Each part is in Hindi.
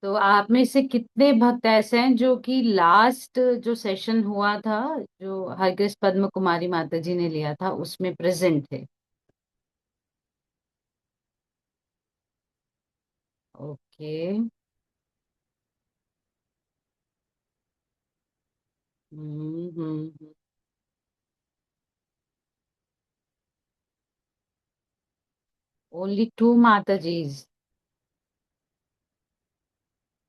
तो आप में से कितने भक्त ऐसे हैं जो कि लास्ट जो सेशन हुआ था, जो हरगिज पद्म कुमारी माता जी ने लिया था, उसमें प्रेजेंट थे? ओके। हम्म। ओनली टू माता जीज?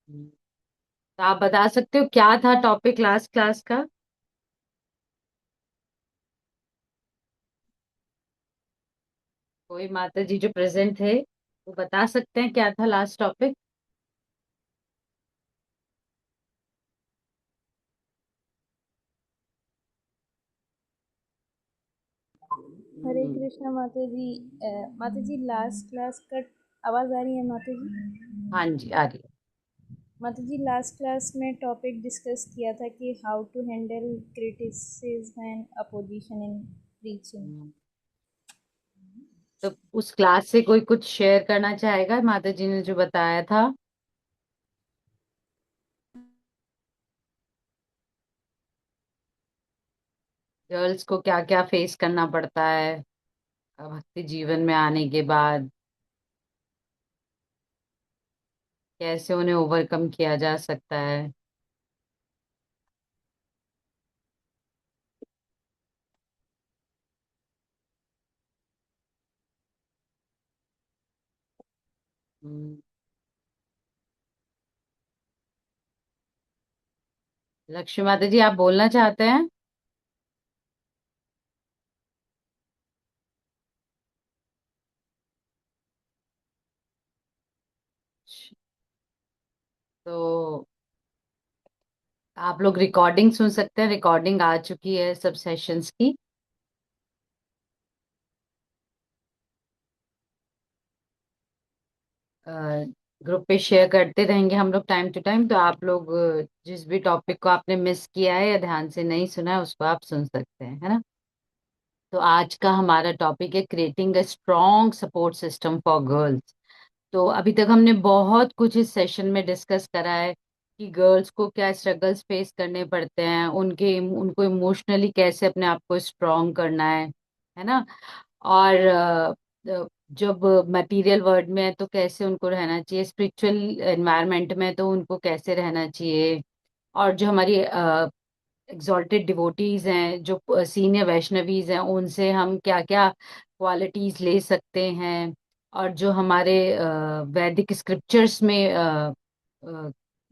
तो आप बता सकते हो क्या था टॉपिक लास्ट क्लास का? कोई माता जी जो प्रेजेंट थे वो बता सकते हैं क्या था लास्ट टॉपिक? हरे हम्म। कृष्णा माता जी। माता जी लास्ट क्लास का आवाज़ आ रही है माता जी? हाँ जी, आ रही माता जी लास्ट क्लास में टॉपिक डिस्कस किया था कि how to handle criticism and opposition in preaching. है। तो उस क्लास से कोई कुछ शेयर करना चाहेगा माता जी ने जो बताया था? गर्ल्स को क्या क्या फेस करना पड़ता है भक्ति जीवन में आने के बाद, कैसे उन्हें ओवरकम किया जा सकता है? हम्म, लक्ष्मी माता जी, आप बोलना चाहते हैं? तो आप लोग रिकॉर्डिंग सुन सकते हैं, रिकॉर्डिंग आ चुकी है सब सेशंस की। ग्रुप पे शेयर करते रहेंगे हम लोग टाइम टू टाइम, तो आप लोग जिस भी टॉपिक को आपने मिस किया है या ध्यान से नहीं सुना है उसको आप सुन सकते हैं, है ना? तो आज का हमारा टॉपिक है creating a strong support system for girls. तो अभी तक हमने बहुत कुछ इस सेशन में डिस्कस करा है कि गर्ल्स को क्या स्ट्रगल्स फेस करने पड़ते हैं, उनके उनको इमोशनली कैसे अपने आप को स्ट्रॉन्ग करना है ना? और जब मटेरियल वर्ल्ड में है तो कैसे उनको रहना चाहिए, स्पिरिचुअल एनवायरनमेंट में तो उनको कैसे रहना चाहिए, और जो हमारी एग्जॉल्टेड डिवोटीज हैं, जो सीनियर वैष्णवीज हैं, उनसे हम क्या क्या क्वालिटीज ले सकते हैं, और जो हमारे वैदिक स्क्रिप्चर्स में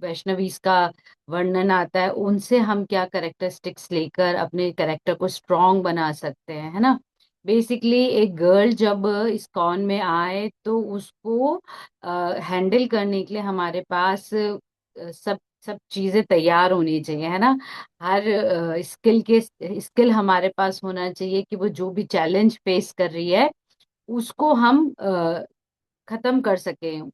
वैष्णवीज का वर्णन आता है, उनसे हम क्या करेक्टरिस्टिक्स लेकर अपने कैरेक्टर को स्ट्रांग बना सकते हैं, है ना? बेसिकली एक गर्ल जब इस्कॉन में आए तो उसको हैंडल करने के लिए हमारे पास सब सब चीजें तैयार होनी चाहिए, है ना? हर स्किल हमारे पास होना चाहिए कि वो जो भी चैलेंज फेस कर रही है उसको हम खत्म कर सकें,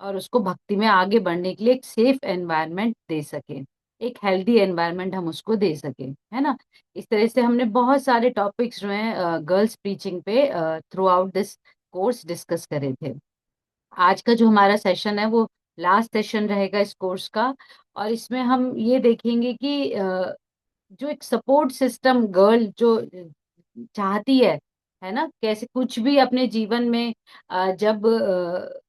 और उसको भक्ति में आगे बढ़ने के लिए एक सेफ एनवायरनमेंट दे सके, एक हेल्दी एनवायरनमेंट हम उसको दे सके, है ना? इस तरह से हमने बहुत सारे टॉपिक्स जो हैं गर्ल्स प्रीचिंग पे through out this course discuss करे थे। आज का जो हमारा सेशन है वो लास्ट सेशन रहेगा इस कोर्स का, और इसमें हम ये देखेंगे कि जो एक सपोर्ट सिस्टम गर्ल जो चाहती है ना, कैसे कुछ भी अपने जीवन में जब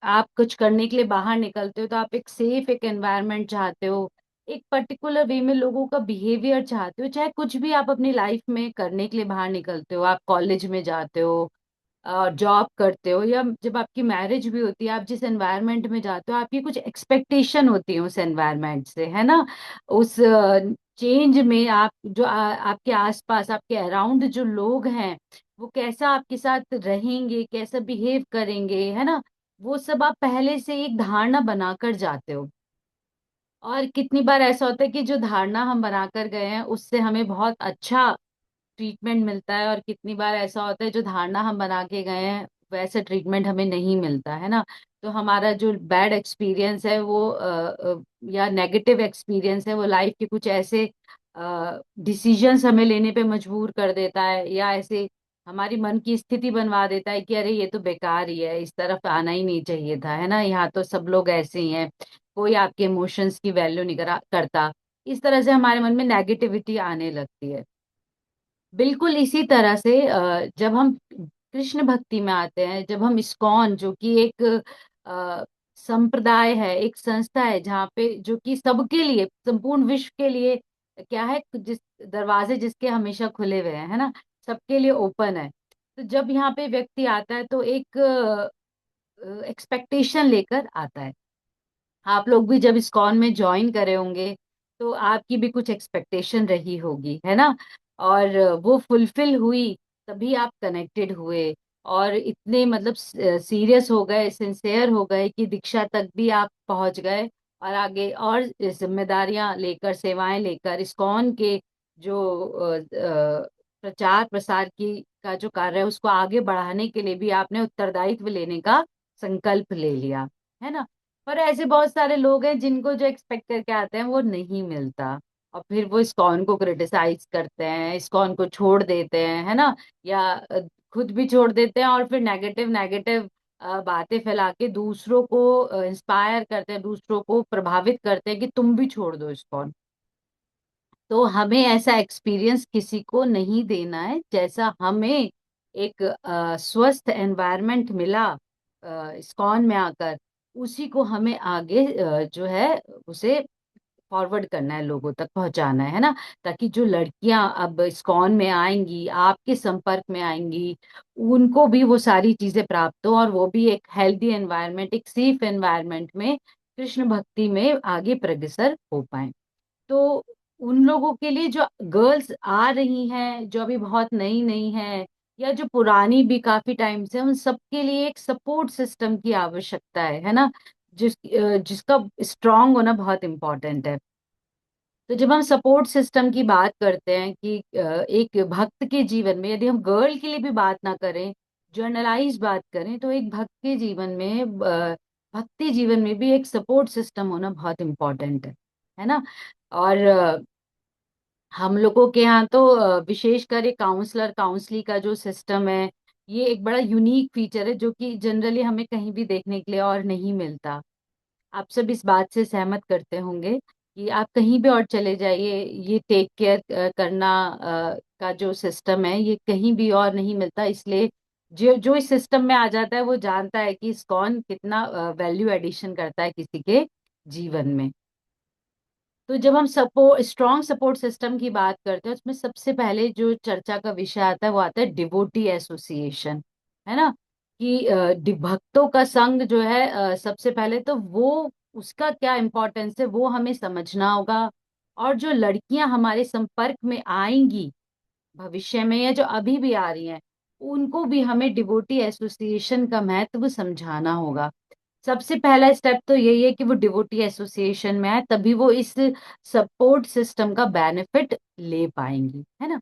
आप कुछ करने के लिए बाहर निकलते हो तो आप एक सेफ एक एनवायरनमेंट चाहते हो, एक पर्टिकुलर वे में लोगों का बिहेवियर चाहते हो, चाहे कुछ भी आप अपनी लाइफ में करने के लिए बाहर निकलते हो, आप कॉलेज में जाते हो, जॉब करते हो, या जब आपकी मैरिज भी होती है, आप जिस एनवायरनमेंट में जाते हो आपकी कुछ एक्सपेक्टेशन होती है उस एनवायरनमेंट से, है ना? उस चेंज में आप जो आपके आसपास आपके अराउंड जो लोग हैं वो कैसा आपके साथ रहेंगे, कैसा बिहेव करेंगे, है ना? वो सब आप पहले से एक धारणा बनाकर जाते हो, और कितनी बार ऐसा होता है कि जो धारणा हम बनाकर गए हैं उससे हमें बहुत अच्छा ट्रीटमेंट मिलता है, और कितनी बार ऐसा होता है जो धारणा हम बना के गए हैं वैसा ट्रीटमेंट हमें नहीं मिलता, है ना? तो हमारा जो बैड एक्सपीरियंस है वो या नेगेटिव एक्सपीरियंस है वो लाइफ के कुछ ऐसे डिसीजंस हमें लेने पे मजबूर कर देता है, या ऐसे हमारी मन की स्थिति बनवा देता है कि अरे ये तो बेकार ही है, इस तरफ आना ही नहीं चाहिए था, है ना? यहाँ तो सब लोग ऐसे ही हैं। कोई आपके इमोशंस की वैल्यू नहीं करता। इस तरह से हमारे मन में नेगेटिविटी आने लगती है। बिल्कुल इसी तरह से जब हम कृष्ण भक्ति में आते हैं, जब हम इस्कॉन, जो कि एक अ, संप्रदाय है, एक संस्था है जहाँ पे, जो कि सबके लिए, संपूर्ण विश्व के लिए क्या है, जिस दरवाजे जिसके हमेशा खुले हुए हैं, है ना, सबके लिए ओपन है। तो जब यहाँ पे व्यक्ति आता है तो एक एक्सपेक्टेशन लेकर आता है। आप लोग भी जब इस्कॉन में ज्वाइन करे होंगे तो आपकी भी कुछ एक्सपेक्टेशन रही होगी, है ना, और वो फुलफिल हुई, तभी आप कनेक्टेड हुए, और इतने मतलब सीरियस हो गए, सिंसेयर हो गए कि दीक्षा तक भी आप पहुंच गए, और आगे और जिम्मेदारियां लेकर, सेवाएं लेकर, इस्कॉन के जो प्रचार प्रसार की का जो कार्य है उसको आगे बढ़ाने के लिए भी आपने उत्तरदायित्व लेने का संकल्प ले लिया, है ना। पर ऐसे बहुत सारे लोग हैं जिनको जो एक्सपेक्ट करके आते हैं वो नहीं मिलता, और फिर वो इस्कॉन को क्रिटिसाइज करते हैं, इस्कॉन को छोड़ देते हैं, है ना, या खुद भी छोड़ देते हैं, और फिर नेगेटिव नेगेटिव बातें फैला के दूसरों को इंस्पायर करते हैं, दूसरों को प्रभावित करते हैं कि तुम भी छोड़ दो इस्कॉन। तो हमें ऐसा एक्सपीरियंस किसी को नहीं देना है, जैसा हमें एक स्वस्थ एनवायरनमेंट मिला इस्कॉन में आकर, उसी को हमें आगे जो है उसे फॉरवर्ड करना है, लोगों तक पहुंचाना है ना, ताकि जो लड़कियां अब इस्कॉन में आएंगी, आपके संपर्क में आएंगी, उनको भी वो सारी चीजें प्राप्त हो, और वो भी एक हेल्दी एनवायरनमेंट, एक सेफ एनवायरनमेंट में कृष्ण भक्ति में आगे प्रगसर हो पाए। तो उन लोगों के लिए जो गर्ल्स आ रही हैं, जो अभी बहुत नई नई हैं, या जो पुरानी भी काफी टाइम से, उन सबके लिए एक सपोर्ट सिस्टम की आवश्यकता है ना, जिसका स्ट्रांग होना बहुत इम्पोर्टेंट है। तो जब हम सपोर्ट सिस्टम की बात करते हैं कि एक भक्त के जीवन में, यदि हम गर्ल के लिए भी बात ना करें, जर्नलाइज बात करें, तो एक भक्त के जीवन में भक्ति जीवन में भी एक सपोर्ट सिस्टम होना बहुत इम्पोर्टेंट है ना। और हम लोगों के यहाँ तो विशेषकर ये काउंसलर काउंसली का जो सिस्टम है, ये एक बड़ा यूनिक फीचर है, जो कि जनरली हमें कहीं भी देखने के लिए और नहीं मिलता। आप सब इस बात से सहमत करते होंगे कि आप कहीं भी और चले जाइए, ये टेक केयर करना का जो सिस्टम है, ये कहीं भी और नहीं मिलता। इसलिए जो जो इस सिस्टम में आ जाता है वो जानता है कि इस्कॉन कितना वैल्यू एडिशन करता है किसी के जीवन में। तो जब हम स्ट्रॉन्ग सपोर्ट सिस्टम की बात करते हैं, उसमें सबसे पहले जो चर्चा का विषय आता है वो आता है डिवोटी एसोसिएशन, है ना, कि भक्तों का संघ जो है, सबसे पहले तो वो, उसका क्या इम्पोर्टेंस है वो हमें समझना होगा। और जो लड़कियां हमारे संपर्क में आएंगी भविष्य में, या जो अभी भी आ रही हैं, उनको भी हमें डिवोटी एसोसिएशन का महत्व समझाना होगा। सबसे पहला स्टेप तो यही है कि वो डिवोटी एसोसिएशन में आए, तभी वो इस सपोर्ट सिस्टम का बेनिफिट ले पाएंगी, है ना।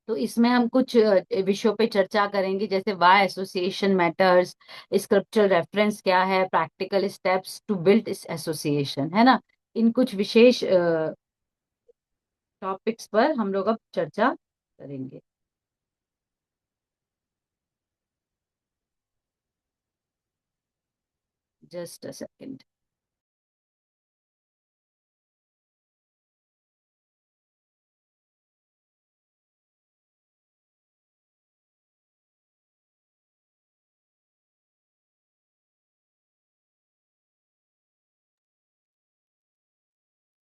तो इसमें हम कुछ विषयों पे चर्चा करेंगे, जैसे why association matters, scriptural reference क्या है, प्रैक्टिकल स्टेप्स टू बिल्ड इस एसोसिएशन, है ना। इन कुछ विशेष टॉपिक्स पर हम लोग अब चर्चा करेंगे। Just a second.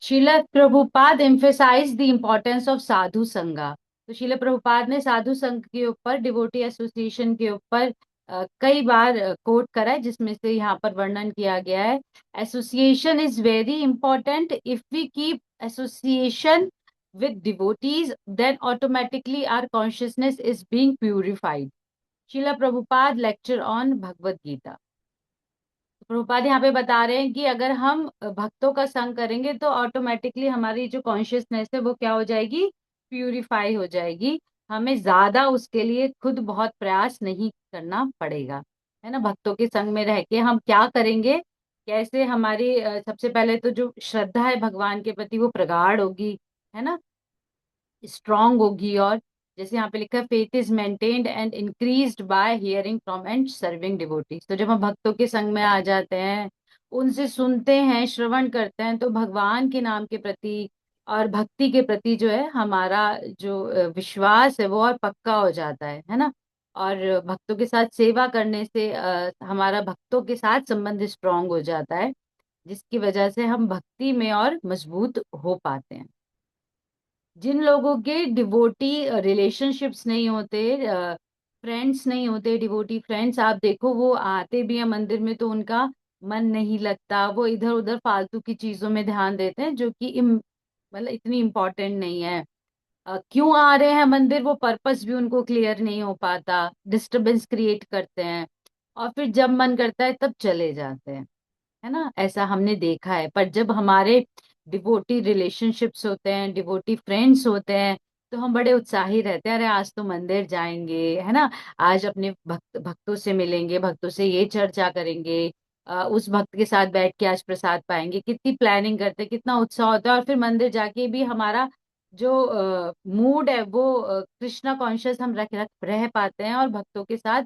Srila Prabhupada emphasize the importance of sadhu sanga. तो शिला प्रभुपाद ने साधु संघ के ऊपर, डिवोटी एसोसिएशन के ऊपर कई बार कोट करा है, जिसमें से यहाँ पर वर्णन किया गया है। Association is very important. If we keep association with devotees, then automatically our consciousness is being purified. Srila Prabhupada lecture on Bhagavad Gita। Prabhupada यहाँ पे बता रहे हैं कि अगर हम भक्तों का संग करेंगे तो ऑटोमेटिकली हमारी जो कॉन्शियसनेस है वो क्या हो जाएगी, प्यूरिफाई हो जाएगी। हमें ज्यादा उसके लिए खुद बहुत प्रयास नहीं करना पड़ेगा, है ना। भक्तों के संग में रह के हम क्या करेंगे, कैसे हमारी सबसे पहले तो जो श्रद्धा है भगवान के प्रति वो प्रगाढ़ होगी, है ना, स्ट्रांग होगी। और जैसे यहाँ पे लिखा है, faith is maintained and increased by hearing from and serving devotees. तो जब हम भक्तों के संग में आ जाते हैं उनसे सुनते हैं, श्रवण करते हैं, तो भगवान के नाम के प्रति और भक्ति के प्रति जो है हमारा जो विश्वास है वो और पक्का हो जाता है ना। और भक्तों के साथ सेवा करने से हमारा भक्तों के साथ संबंध स्ट्रांग हो जाता है, जिसकी वजह से हम भक्ति में और मजबूत हो पाते हैं। जिन लोगों के डिवोटी रिलेशनशिप्स नहीं होते, फ्रेंड्स नहीं होते, डिवोटी फ्रेंड्स, आप देखो वो आते भी हैं मंदिर में तो उनका मन नहीं लगता, वो इधर उधर फालतू की चीजों में ध्यान देते हैं जो कि मतलब इतनी इम्पोर्टेंट नहीं है। क्यों आ रहे हैं मंदिर, वो पर्पस भी उनको क्लियर नहीं हो पाता, डिस्टरबेंस क्रिएट करते हैं, और फिर जब मन करता है तब चले जाते हैं, है ना। ऐसा हमने देखा है। पर जब हमारे डिवोटी रिलेशनशिप्स होते हैं, डिवोटी फ्रेंड्स होते हैं, तो हम बड़े उत्साही रहते हैं, अरे आज तो मंदिर जाएंगे, है ना। आज अपने भक्तों से मिलेंगे, भक्तों से ये चर्चा करेंगे, उस भक्त के साथ बैठ के आज प्रसाद पाएंगे, कितनी प्लानिंग करते हैं, कितना उत्साह होता है। और फिर मंदिर जाके भी हमारा जो मूड है वो कृष्णा कॉन्शियस हम रख रह पाते हैं, और भक्तों के साथ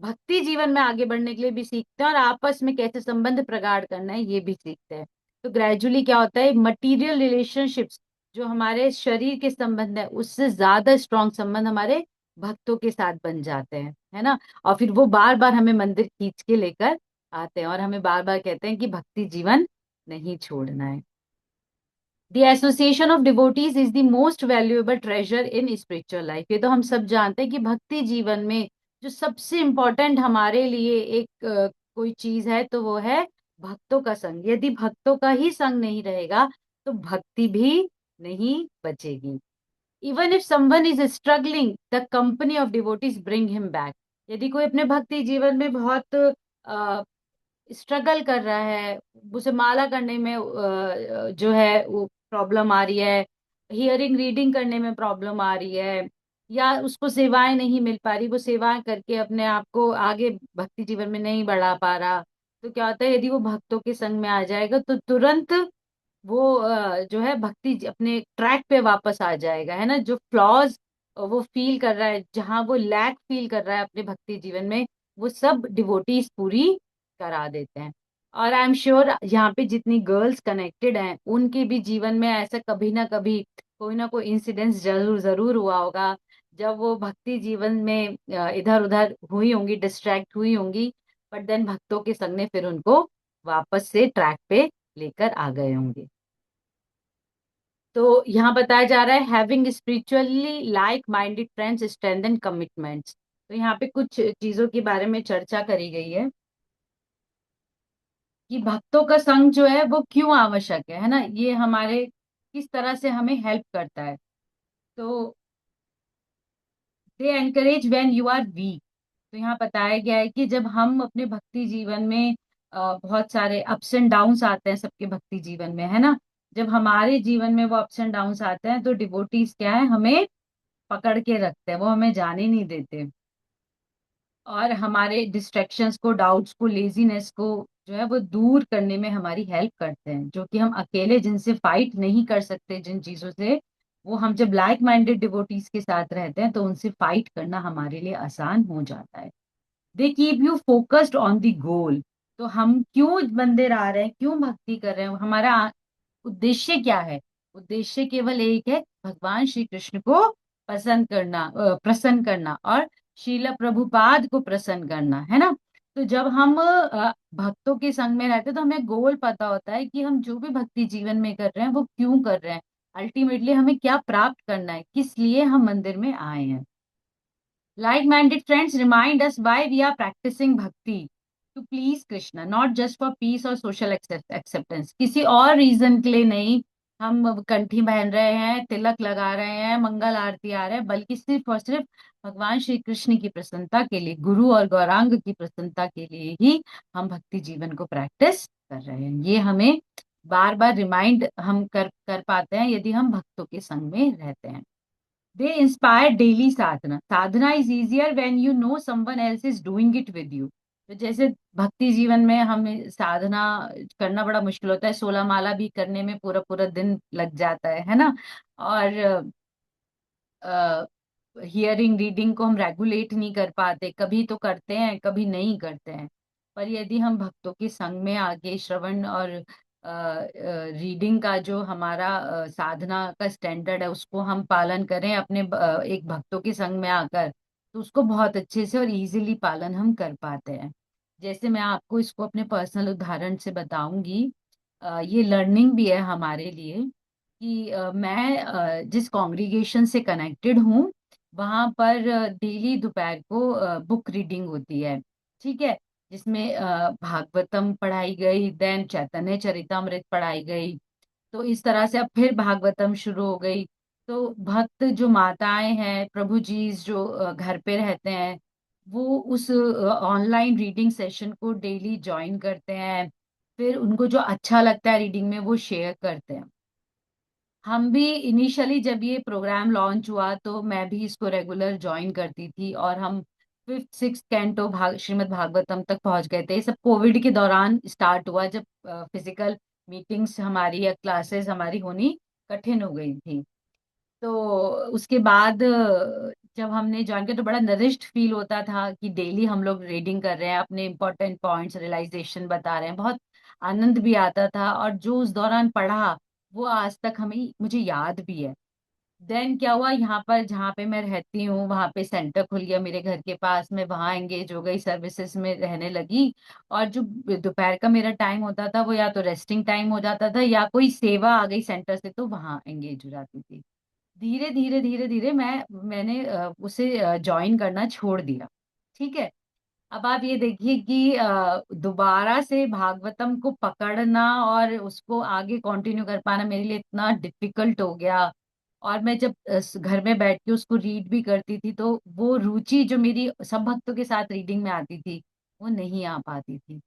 भक्ति जीवन में आगे बढ़ने के लिए भी सीखते हैं, और आपस में कैसे संबंध प्रगाढ़ करना है ये भी सीखते हैं। तो ग्रेजुअली क्या होता है, मटेरियल रिलेशनशिप्स जो हमारे शरीर के संबंध है उससे ज्यादा स्ट्रांग संबंध हमारे भक्तों के साथ बन जाते हैं, है ना। और फिर वो बार बार हमें मंदिर खींच के लेकर आते हैं, और हमें बार बार कहते हैं कि भक्ति जीवन नहीं छोड़ना है। The association of devotees is the most valuable treasure in spiritual life. ये तो हम सब जानते हैं कि भक्ति जीवन में जो सबसे इम्पोर्टेंट हमारे लिए एक कोई चीज है तो वो है भक्तों का संग। यदि भक्तों का ही संग नहीं रहेगा तो भक्ति भी नहीं बचेगी। Even if someone is struggling the company of devotees bring him back. यदि कोई अपने भक्ति जीवन में बहुत स्ट्रगल कर रहा है, उसे माला करने में जो है वो प्रॉब्लम आ रही है, हियरिंग रीडिंग करने में प्रॉब्लम आ रही है, या उसको सेवाएं नहीं मिल पा रही, वो सेवाएं करके अपने आप को आगे भक्ति जीवन में नहीं बढ़ा पा रहा, तो क्या होता है, यदि वो भक्तों के संग में आ जाएगा तो तुरंत वो जो है भक्ति अपने ट्रैक पे वापस आ जाएगा, है ना। जो फ्लॉज वो फील कर रहा है, जहां वो लैक फील कर रहा है अपने भक्ति जीवन में, वो सब डिवोटीज पूरी करा देते हैं। और आई एम श्योर यहाँ पे जितनी गर्ल्स कनेक्टेड हैं उनके भी जीवन में ऐसा कभी ना कोई इंसिडेंस जरूर जरूर हुआ होगा, जब वो भक्ति जीवन में इधर उधर हुई होंगी, डिस्ट्रैक्ट हुई होंगी, बट देन भक्तों के संग ने फिर उनको वापस से ट्रैक पे लेकर आ गए होंगे। तो यहाँ बताया जा रहा है having spiritually like minded friends strengthen commitments. तो यहाँ पे कुछ चीजों के बारे में चर्चा करी गई है कि भक्तों का संग जो है वो क्यों आवश्यक है ना। ये हमारे किस तरह से हमें हेल्प करता है। तो they encourage when you are weak. तो यहाँ बताया गया है कि जब हम अपने भक्ति जीवन में बहुत सारे अप्स एंड डाउन्स आते हैं सबके भक्ति जीवन में, है ना। जब हमारे जीवन में वो अप्स एंड डाउन्स आते हैं तो डिवोटीज क्या है, हमें पकड़ के रखते हैं, वो हमें जाने नहीं देते, और हमारे डिस्ट्रैक्शंस को, डाउट्स को, लेजीनेस को जो है वो दूर करने में हमारी हेल्प करते हैं, जो कि हम अकेले जिनसे फाइट नहीं कर सकते जिन चीजों से, वो हम जब लाइक माइंडेड डिवोटीज के साथ रहते हैं तो उनसे फाइट करना हमारे लिए आसान हो जाता है। They keep you focused on the goal. तो हम क्यों मंदिर आ रहे हैं, क्यों भक्ति कर रहे हैं, हमारा उद्देश्य क्या है। उद्देश्य केवल एक है, भगवान श्री कृष्ण को पसंद करना, प्रसन्न करना, और शीला प्रभुपाद को प्रसन्न करना, है ना। तो जब हम भक्तों के संग में रहते हैं तो हमें गोल पता होता है कि हम जो भी भक्ति जीवन में कर रहे हैं वो क्यों कर रहे हैं, अल्टीमेटली हमें क्या प्राप्त करना है, किस लिए हम मंदिर में आए हैं। Like-minded friends remind us why we are practicing bhakti, to please Krishna, not just for peace or social acceptance. किसी और रीजन के लिए नहीं हम कंठी पहन रहे हैं, तिलक लगा रहे हैं, मंगल आरती आ रहे हैं, बल्कि सिर्फ और सिर्फ भगवान श्री कृष्ण की प्रसन्नता के लिए, गुरु और गौरांग की प्रसन्नता के लिए ही हम भक्ति जीवन को प्रैक्टिस कर रहे हैं। ये हमें बार बार रिमाइंड हम कर पाते हैं यदि हम भक्तों के संग में रहते हैं। They inspire daily sadhana. Sadhana is easier when you know someone else is doing it with you. तो जैसे भक्ति जीवन में हमें साधना करना बड़ा मुश्किल होता है, 16 माला भी करने में पूरा पूरा दिन लग जाता है ना। और हियरिंग रीडिंग को हम रेगुलेट नहीं कर पाते, कभी तो करते हैं कभी नहीं करते हैं। पर यदि हम भक्तों के संग में आके श्रवण और रीडिंग का जो हमारा साधना का स्टैंडर्ड है उसको हम पालन करें अपने एक भक्तों के संग में आकर, तो उसको बहुत अच्छे से और इजीली पालन हम कर पाते हैं। जैसे मैं आपको इसको अपने पर्सनल उदाहरण से बताऊंगी। ये लर्निंग भी है हमारे लिए कि मैं जिस कॉन्ग्रीगेशन से कनेक्टेड हूँ वहां पर डेली दोपहर को बुक रीडिंग होती है। ठीक है। जिसमें भागवतम पढ़ाई गई, देन चैतन्य चरितमृत पढ़ाई गई। तो इस तरह से अब फिर भागवतम शुरू हो गई। तो भक्त जो माताएं हैं, प्रभु जी जो घर पे रहते हैं, वो उस ऑनलाइन रीडिंग सेशन को डेली ज्वाइन करते हैं। फिर उनको जो अच्छा लगता है रीडिंग में वो शेयर करते हैं। हम भी इनिशियली जब ये प्रोग्राम लॉन्च हुआ तो मैं भी इसको रेगुलर ज्वाइन करती थी, और हम fifth six canto Shrimad Bhagavatam तक पहुंच गए थे। ये सब कोविड के दौरान स्टार्ट हुआ, जब फिजिकल मीटिंग्स हमारी या क्लासेस हमारी होनी कठिन हो गई थी। तो उसके बाद जब हमने ज्वाइन किया तो बड़ा नरिश्ड फील होता था कि डेली हम लोग रीडिंग कर रहे हैं, अपने इंपॉर्टेंट पॉइंट्स रियलाइजेशन बता रहे हैं। बहुत आनंद भी आता था, और जो उस दौरान पढ़ा वो आज तक हमें मुझे याद भी है। देन क्या हुआ, यहाँ पर जहाँ पे मैं रहती हूँ वहाँ पे सेंटर खुल गया मेरे घर के पास में, वहाँ एंगेज हो गई, सर्विसेज में रहने लगी। और जो दोपहर का मेरा टाइम होता था वो या तो रेस्टिंग टाइम हो जाता था या कोई सेवा आ गई सेंटर से तो वहाँ एंगेज हो जाती थी। धीरे धीरे धीरे धीरे मैंने उसे ज्वाइन करना छोड़ दिया। ठीक है। अब आप ये देखिए कि दोबारा से भागवतम को पकड़ना और उसको आगे कंटिन्यू कर पाना मेरे लिए इतना डिफिकल्ट हो गया। और मैं जब घर में बैठ के उसको रीड भी करती थी तो वो रुचि जो मेरी सब भक्तों के साथ रीडिंग में आती थी वो नहीं आ पाती थी।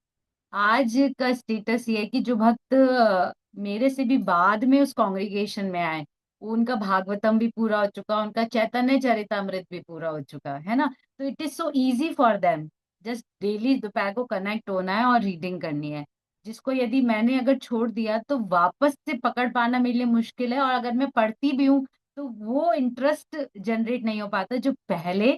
आज का स्टेटस ये है कि जो भक्त मेरे से भी बाद में उस कॉन्ग्रीगेशन में आए, उनका भागवतम भी पूरा हो चुका, उनका चैतन्य चरितमृत भी पूरा हो चुका है ना। तो it is so easy for them, just daily दोपहर को कनेक्ट होना है और रीडिंग करनी है। जिसको यदि मैंने अगर छोड़ दिया तो वापस से पकड़ पाना मेरे लिए मुश्किल है, और अगर मैं पढ़ती भी हूँ तो वो इंटरेस्ट जनरेट नहीं हो पाता जो पहले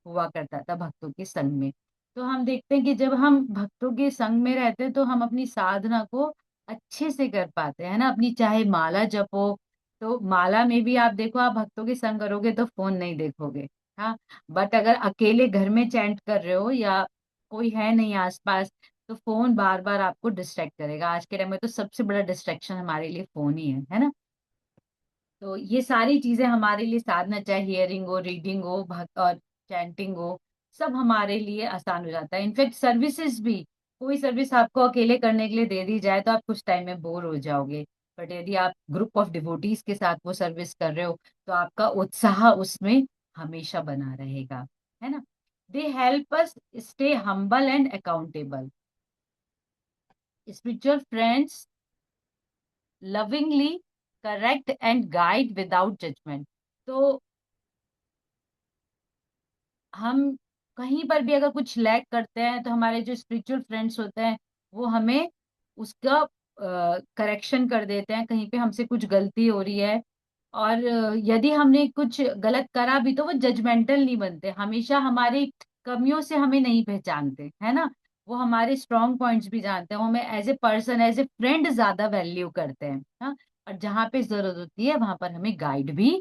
हुआ करता था भक्तों के संग में। तो हम देखते हैं कि जब हम भक्तों के संग में रहते हैं तो हम अपनी साधना को अच्छे से कर पाते हैं ना। अपनी चाहे माला जपो, तो माला में भी आप देखो, आप भक्तों के संग करोगे तो फोन नहीं देखोगे। हाँ। बट अगर अकेले घर में चैंट कर रहे हो या कोई है नहीं आसपास, तो फोन बार बार आपको डिस्ट्रैक्ट करेगा। आज के टाइम में तो सबसे बड़ा डिस्ट्रैक्शन हमारे लिए फोन ही है ना। तो ये सारी चीजें हमारे लिए साधना, चाहे हियरिंग हो, रीडिंग हो, भक्त और चैंटिंग हो, सब हमारे लिए आसान हो जाता है। इनफैक्ट सर्विसेज भी, कोई सर्विस आपको अकेले करने के लिए दे दी जाए तो आप कुछ टाइम में बोर हो जाओगे। बट यदि आप ग्रुप ऑफ डिवोटीज के साथ वो सर्विस कर रहे हो तो आपका उत्साह उसमें हमेशा बना रहेगा, है ना। They help us stay humble and accountable. Spiritual friends lovingly correct and guide without judgment. तो हम कहीं पर भी अगर कुछ लैक करते हैं तो हमारे जो स्पिरिचुअल फ्रेंड्स होते हैं वो हमें उसका करेक्शन कर देते हैं, कहीं पे हमसे कुछ गलती हो रही है। और यदि हमने कुछ गलत करा भी तो वो जजमेंटल नहीं बनते, हमेशा हमारी कमियों से हमें नहीं पहचानते, है ना। वो हमारे स्ट्रॉन्ग पॉइंट्स भी जानते हैं, वो हमें as a person as a friend ज्यादा वैल्यू करते हैं। हाँ। और जहाँ पे जरूरत होती है वहां पर हमें गाइड भी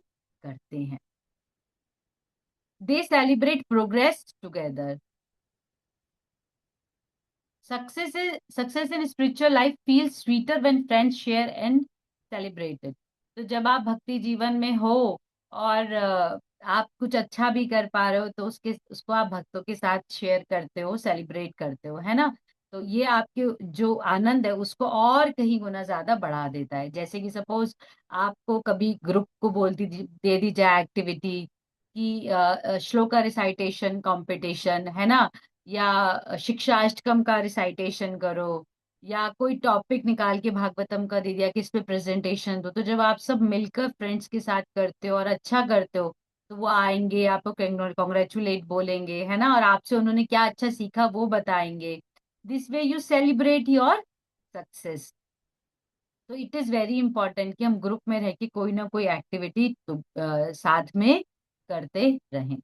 करते हैं। They celebrate progress together. Success in spiritual life feel sweeter when friends share and celebrate it. तो जब आप भक्ति जीवन में हो और आप कुछ अच्छा भी कर पा रहे हो तो उसको आप भक्तों के साथ शेयर करते हो, सेलिब्रेट करते हो, है ना। तो ये आपके जो आनंद है उसको और कहीं गुना ज्यादा बढ़ा देता है। जैसे कि सपोज आपको कभी ग्रुप को दे दी जाए एक्टिविटी कि श्लोका रिसाइटेशन कंपटीशन, है ना, या शिक्षा अष्टकम का रिसाइटेशन करो, या कोई टॉपिक निकाल के भागवतम का दे दिया कि इस पे प्रेजेंटेशन दो। तो जब आप सब मिलकर फ्रेंड्स के साथ करते हो और अच्छा करते हो तो वो आएंगे, आपको कॉन्ग्रेचुलेट बोलेंगे, है ना, और आपसे उन्होंने क्या अच्छा सीखा वो बताएंगे। This way you celebrate your success. तो इट इज वेरी इंपॉर्टेंट कि हम ग्रुप में रह के कोई ना कोई एक्टिविटी तो साथ में करते रहें।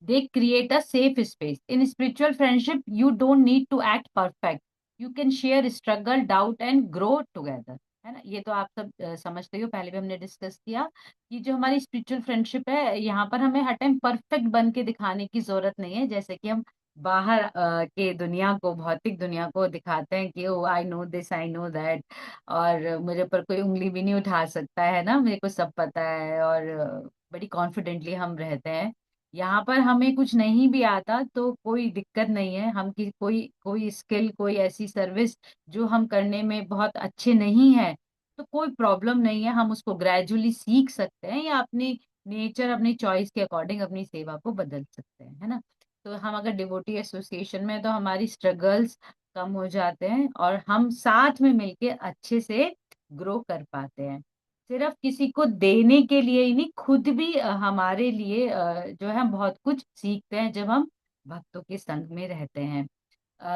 They create a safe space. In spiritual friendship, you don't need to act perfect. You can share struggle, doubt and grow together. है ना, ये तो आप सब समझते हो, पहले भी हमने डिस्कस किया कि जो हमारी स्पिरिचुअल फ्रेंडशिप है, यहाँ पर हमें हर टाइम परफेक्ट बन के दिखाने की जरूरत नहीं है, जैसे कि हम बाहर के दुनिया को, भौतिक दुनिया को दिखाते हैं कि oh I know this, I know that, और मेरे पर कोई उंगली भी नहीं उठा सकता है ना, मेरे को सब पता है, और बड़ी कॉन्फिडेंटली हम रहते हैं। यहाँ पर हमें कुछ नहीं भी आता तो कोई दिक्कत नहीं है, हम की कोई कोई स्किल, कोई ऐसी सर्विस जो हम करने में बहुत अच्छे नहीं है, तो कोई प्रॉब्लम नहीं है, हम उसको ग्रेजुअली सीख सकते हैं या अपनी नेचर, अपनी चॉइस के अकॉर्डिंग अपनी सेवा को बदल सकते हैं, है ना। तो हम अगर डिवोटी एसोसिएशन में, तो हमारी स्ट्रगल्स कम हो जाते हैं और हम साथ में मिलके अच्छे से ग्रो कर पाते हैं। सिर्फ किसी को देने के लिए ही नहीं, खुद भी हमारे लिए जो है हम बहुत कुछ सीखते हैं जब हम भक्तों के संग में रहते हैं।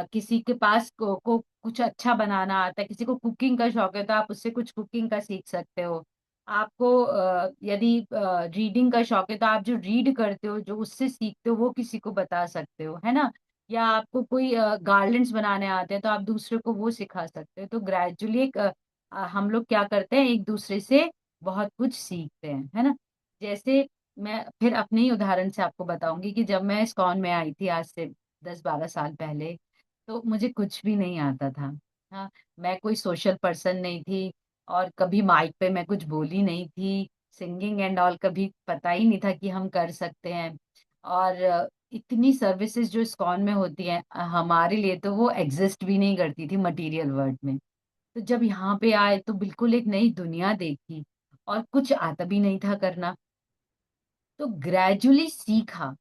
किसी के पास को कुछ अच्छा बनाना आता है, किसी को कुकिंग का शौक है तो आप उससे कुछ कुकिंग का सीख सकते हो। आपको यदि रीडिंग का शौक है तो आप जो रीड करते हो, जो उससे सीखते हो, वो किसी को बता सकते हो, है ना। या आपको कोई गार्लैंड्स बनाने आते हैं तो आप दूसरे को वो सिखा सकते हो। तो ग्रेजुअली एक हम लोग क्या करते हैं, एक दूसरे से बहुत कुछ सीखते हैं, है ना। जैसे मैं फिर अपने ही उदाहरण से आपको बताऊंगी कि जब मैं इस्कॉन में आई थी आज से 10-12 साल पहले, तो मुझे कुछ भी नहीं आता था। हाँ, मैं कोई सोशल पर्सन नहीं थी, और कभी माइक पे मैं कुछ बोली नहीं थी, सिंगिंग एंड ऑल कभी पता ही नहीं था कि हम कर सकते हैं। और इतनी सर्विसेज जो इस्कॉन में होती हैं, हमारे लिए तो वो एग्जिस्ट भी नहीं करती थी मटेरियल वर्ल्ड में। तो जब यहाँ पे आए तो बिल्कुल एक नई दुनिया देखी, और कुछ आता भी नहीं था करना, तो ग्रेजुअली सीखा।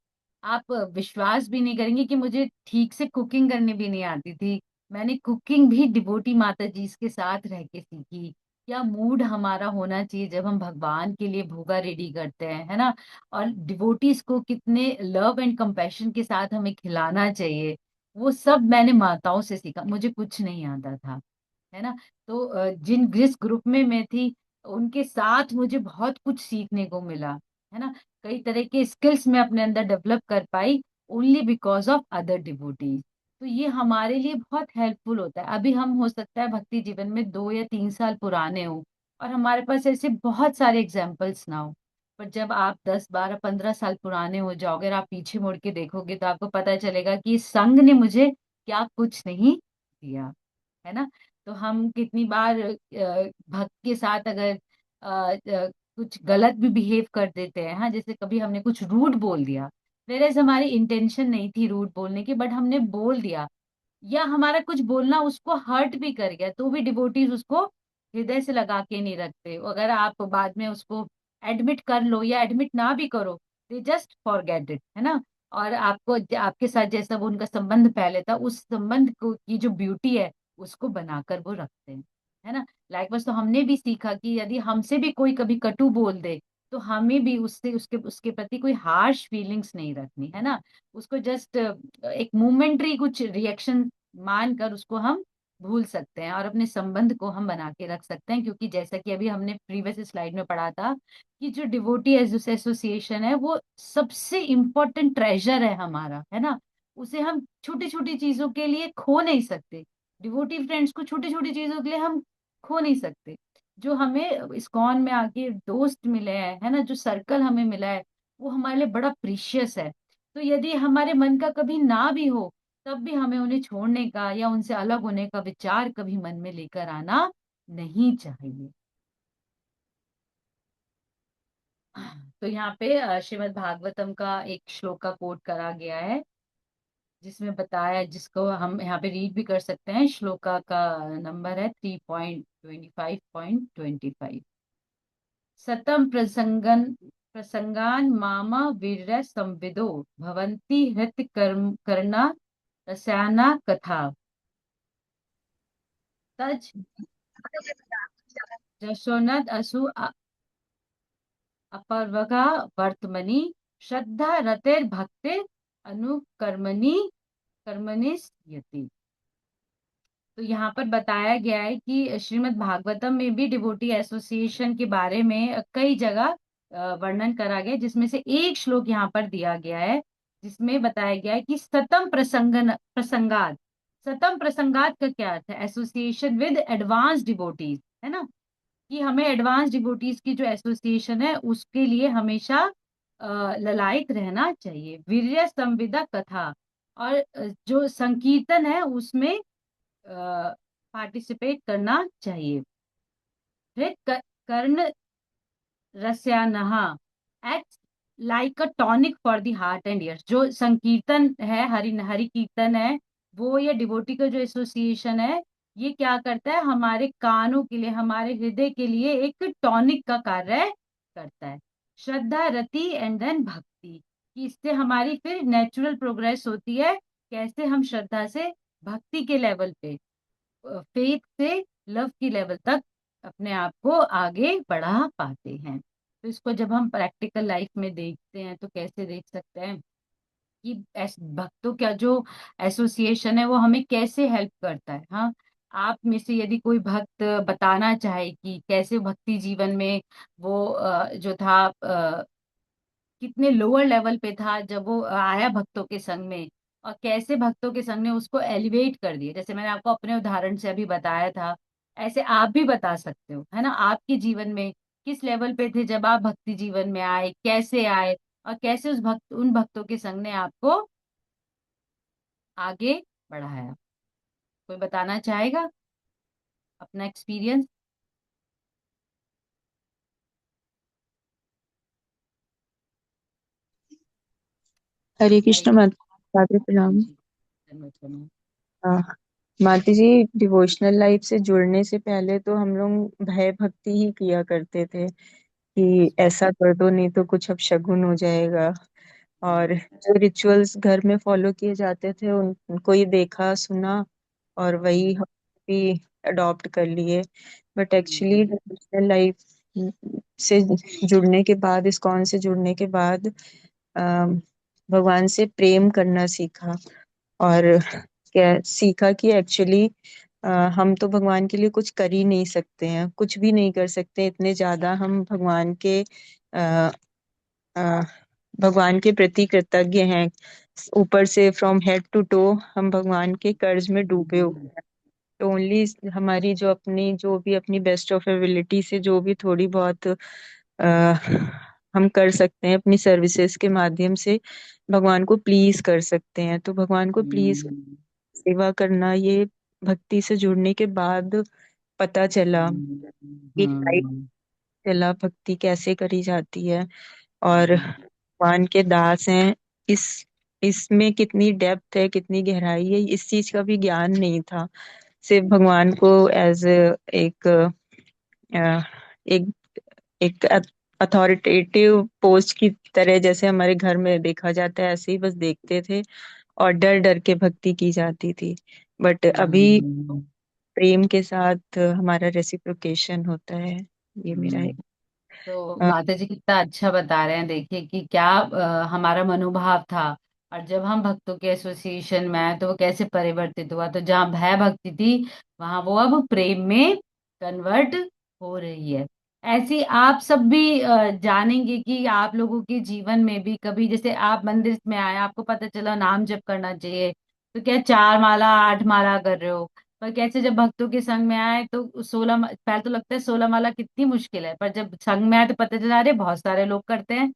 आप विश्वास भी नहीं करेंगे कि मुझे ठीक से कुकिंग करनी भी नहीं आती थी। मैंने कुकिंग भी डिवोटी माता जी के साथ रह के सीखी। क्या मूड हमारा होना चाहिए जब हम भगवान के लिए भोगा रेडी करते हैं, है ना। और डिवोटीज को कितने लव एंड कंपैशन के साथ हमें खिलाना चाहिए, वो सब मैंने माताओं से सीखा, मुझे कुछ नहीं आता था, है ना। तो जिस ग्रुप में मैं थी, उनके साथ मुझे बहुत कुछ सीखने को मिला, है ना। कई तरह के स्किल्स मैं अपने अंदर डेवलप कर पाई, only because of other devotees. तो ये हमारे लिए बहुत हेल्पफुल होता है। अभी हम हो सकता है भक्ति जीवन में 2 या 3 साल पुराने हो, और हमारे पास ऐसे बहुत सारे एग्जाम्पल्स ना हो, पर जब आप 10, 12, 15 साल पुराने हो जाओगे और आप पीछे मुड़ के देखोगे, तो आपको पता चलेगा कि इस संघ ने मुझे क्या कुछ नहीं दिया, है ना। तो हम कितनी बार भक्त के साथ अगर कुछ गलत भी बिहेव कर देते हैं, हाँ, जैसे कभी हमने कुछ रूड बोल दिया, वेरएज हमारी इंटेंशन नहीं थी रूड बोलने की, बट हमने बोल दिया, या हमारा कुछ बोलना उसको हर्ट भी कर गया, तो भी डिवोटीज उसको हृदय से लगा के नहीं रखते। अगर आप बाद में उसको एडमिट कर लो या एडमिट ना भी करो, दे जस्ट फॉरगेट इट, है ना। और आपको आपके साथ जैसा वो उनका संबंध पहले था, उस संबंध को की जो ब्यूटी है, उसको बनाकर वो रखते हैं, है ना। लाइक तो हमने भी सीखा कि यदि हमसे भी कोई कभी कटु बोल दे, तो हमें भी उससे उसके उसके प्रति कोई हार्श फीलिंग्स नहीं रखनी, है ना। उसको जस्ट एक मोमेंट्री कुछ रिएक्शन मानकर उसको हम भूल सकते हैं, और अपने संबंध को हम बना के रख सकते हैं, क्योंकि जैसा कि अभी हमने प्रीवियस स्लाइड में पढ़ा था कि जो डिवोटी एसोसिएशन है, वो सबसे इम्पोर्टेंट ट्रेजर है हमारा, है ना। उसे हम छोटी छोटी चीजों के लिए खो नहीं सकते। डिवोटी फ्रेंड्स को छोटी छोटी चीजों के लिए हम खो नहीं सकते। जो हमें इस्कॉन में आके दोस्त मिले हैं, है ना, जो सर्कल हमें मिला है, वो हमारे लिए बड़ा प्रीशियस है। तो यदि हमारे मन का कभी ना भी हो, तब भी हमें उन्हें छोड़ने का या उनसे अलग होने का विचार कभी मन में लेकर आना नहीं चाहिए। तो यहाँ पे श्रीमद् भागवतम का एक श्लोक का कोट करा गया है, जिसमें बताया, जिसको हम यहाँ पे रीड भी कर सकते हैं। श्लोका का नंबर है 3.25.25। सतम प्रसंगान मामा वीर्य संविदो भवन्ति हृत कर्णा रसायना कथा तज जशोनद असु अपर्वगा वर्तमनि श्रद्धा रतेर भक्तिर अनुकर्मणि कर्मणिस यति। तो यहाँ पर बताया गया है कि श्रीमद् भागवतम में भी डिवोटी एसोसिएशन के बारे में कई जगह वर्णन करा गया है, जिसमें से एक श्लोक यहाँ पर दिया गया है जिसमें बताया गया है कि सतम प्रसंगात। सतम प्रसंगात का क्या अर्थ है? एसोसिएशन विद एडवांस डिवोटीज, है ना, कि हमें एडवांस डिवोटीज की जो एसोसिएशन है उसके लिए हमेशा ललायत रहना चाहिए। वीर्य संविदा कथा, और जो संकीर्तन है उसमें पार्टिसिपेट करना चाहिए। फिर कर्ण रस्यानहा act like a tonic for the heart and ears. जो संकीर्तन है, हरि हरि कीर्तन है, वो ये डिवोटी का जो एसोसिएशन है, ये क्या करता है, हमारे कानों के लिए, हमारे हृदय के लिए एक टॉनिक का कार्य करता है। श्रद्धा रति एंड देन भक्ति, कि इससे हमारी फिर नेचुरल प्रोग्रेस होती है। कैसे हम श्रद्धा से भक्ति के लेवल पे, फेथ से लव की लेवल तक अपने आप को आगे बढ़ा पाते हैं। तो इसको जब हम प्रैक्टिकल लाइफ में देखते हैं तो कैसे देख सकते हैं कि भक्तों का जो एसोसिएशन है वो हमें कैसे हेल्प करता है। हाँ, आप में से यदि कोई भक्त बताना चाहे कि कैसे भक्ति जीवन में वो जो था, कितने लोअर लेवल पे था जब वो आया भक्तों के संग में, और कैसे भक्तों के संग ने उसको एलिवेट कर दिया, जैसे मैंने आपको अपने उदाहरण से अभी बताया था, ऐसे आप भी बता सकते हो, है ना, आपके जीवन में किस लेवल पे थे जब आप भक्ति जीवन में आए, कैसे आए, और कैसे उन भक्तों के संग ने आपको आगे बढ़ाया। कोई बताना चाहेगा अपना एक्सपीरियंस? हरे हरे कृष्ण माता, राधे कृष्ण प्रणाम। जी, धन्यवाद धन्यवाद। हाँ, माता जी, डिवोशनल लाइफ से जुड़ने से पहले तो हम लोग भय भक्ति ही किया करते थे कि ऐसा कर दो नहीं तो कुछ अपशगुन हो जाएगा। और जो रिचुअल्स घर में फॉलो किए जाते थे उनको ही देखा सुना और वही हम भी अडॉप्ट कर लिए। बट एक्चुअली डिवोशनल लाइफ से जुड़ने के बाद, इस्कॉन से जुड़ने के बाद भगवान से प्रेम करना सीखा। और क्या सीखा कि एक्चुअली हम तो भगवान के लिए कुछ कर ही नहीं सकते हैं, कुछ भी नहीं कर सकते, इतने ज्यादा हम अ, अ, भगवान के प्रति कृतज्ञ हैं। ऊपर से फ्रॉम हेड टू टो हम भगवान के कर्ज में डूबे हुए हैं। तो ओनली हमारी जो भी अपनी बेस्ट ऑफ एबिलिटी से जो भी थोड़ी बहुत हम कर सकते हैं अपनी सर्विसेज के माध्यम से भगवान को प्लीज कर सकते हैं। तो भगवान को प्लीज सेवा करना, ये भक्ति से जुड़ने के बाद पता चला, एक लाइफ चला भक्ति कैसे करी जाती है। और भगवान के दास हैं, इस इसमें कितनी डेप्थ है, कितनी गहराई है, इस चीज का भी ज्ञान नहीं था। सिर्फ भगवान को एज एक अ, एक एक अथॉरिटेटिव पोस्ट की तरह, जैसे हमारे घर में देखा जाता है ऐसे ही बस देखते थे, और डर डर के भक्ति की जाती थी। बट अभी प्रेम के साथ हमारा रेसिप्रोकेशन होता है। ये मेरा है। तो माता जी कितना अच्छा बता रहे हैं, देखिए कि क्या हमारा मनोभाव था, और जब हम भक्तों के एसोसिएशन में आए तो वो कैसे परिवर्तित हुआ। तो जहाँ भय भक्ति थी, वहां वो अब प्रेम में कन्वर्ट हो रही है। ऐसी आप सब भी जानेंगे कि आप लोगों के जीवन में भी कभी, जैसे आप मंदिर में आए, आपको पता चला नाम जप करना चाहिए, तो क्या 4 माला 8 माला कर रहे हो, पर कैसे जब भक्तों के संग में आए तो 16, पहले तो लगता है 16 माला कितनी मुश्किल है, पर जब संग में आए तो पता चला अरे बहुत सारे लोग करते हैं।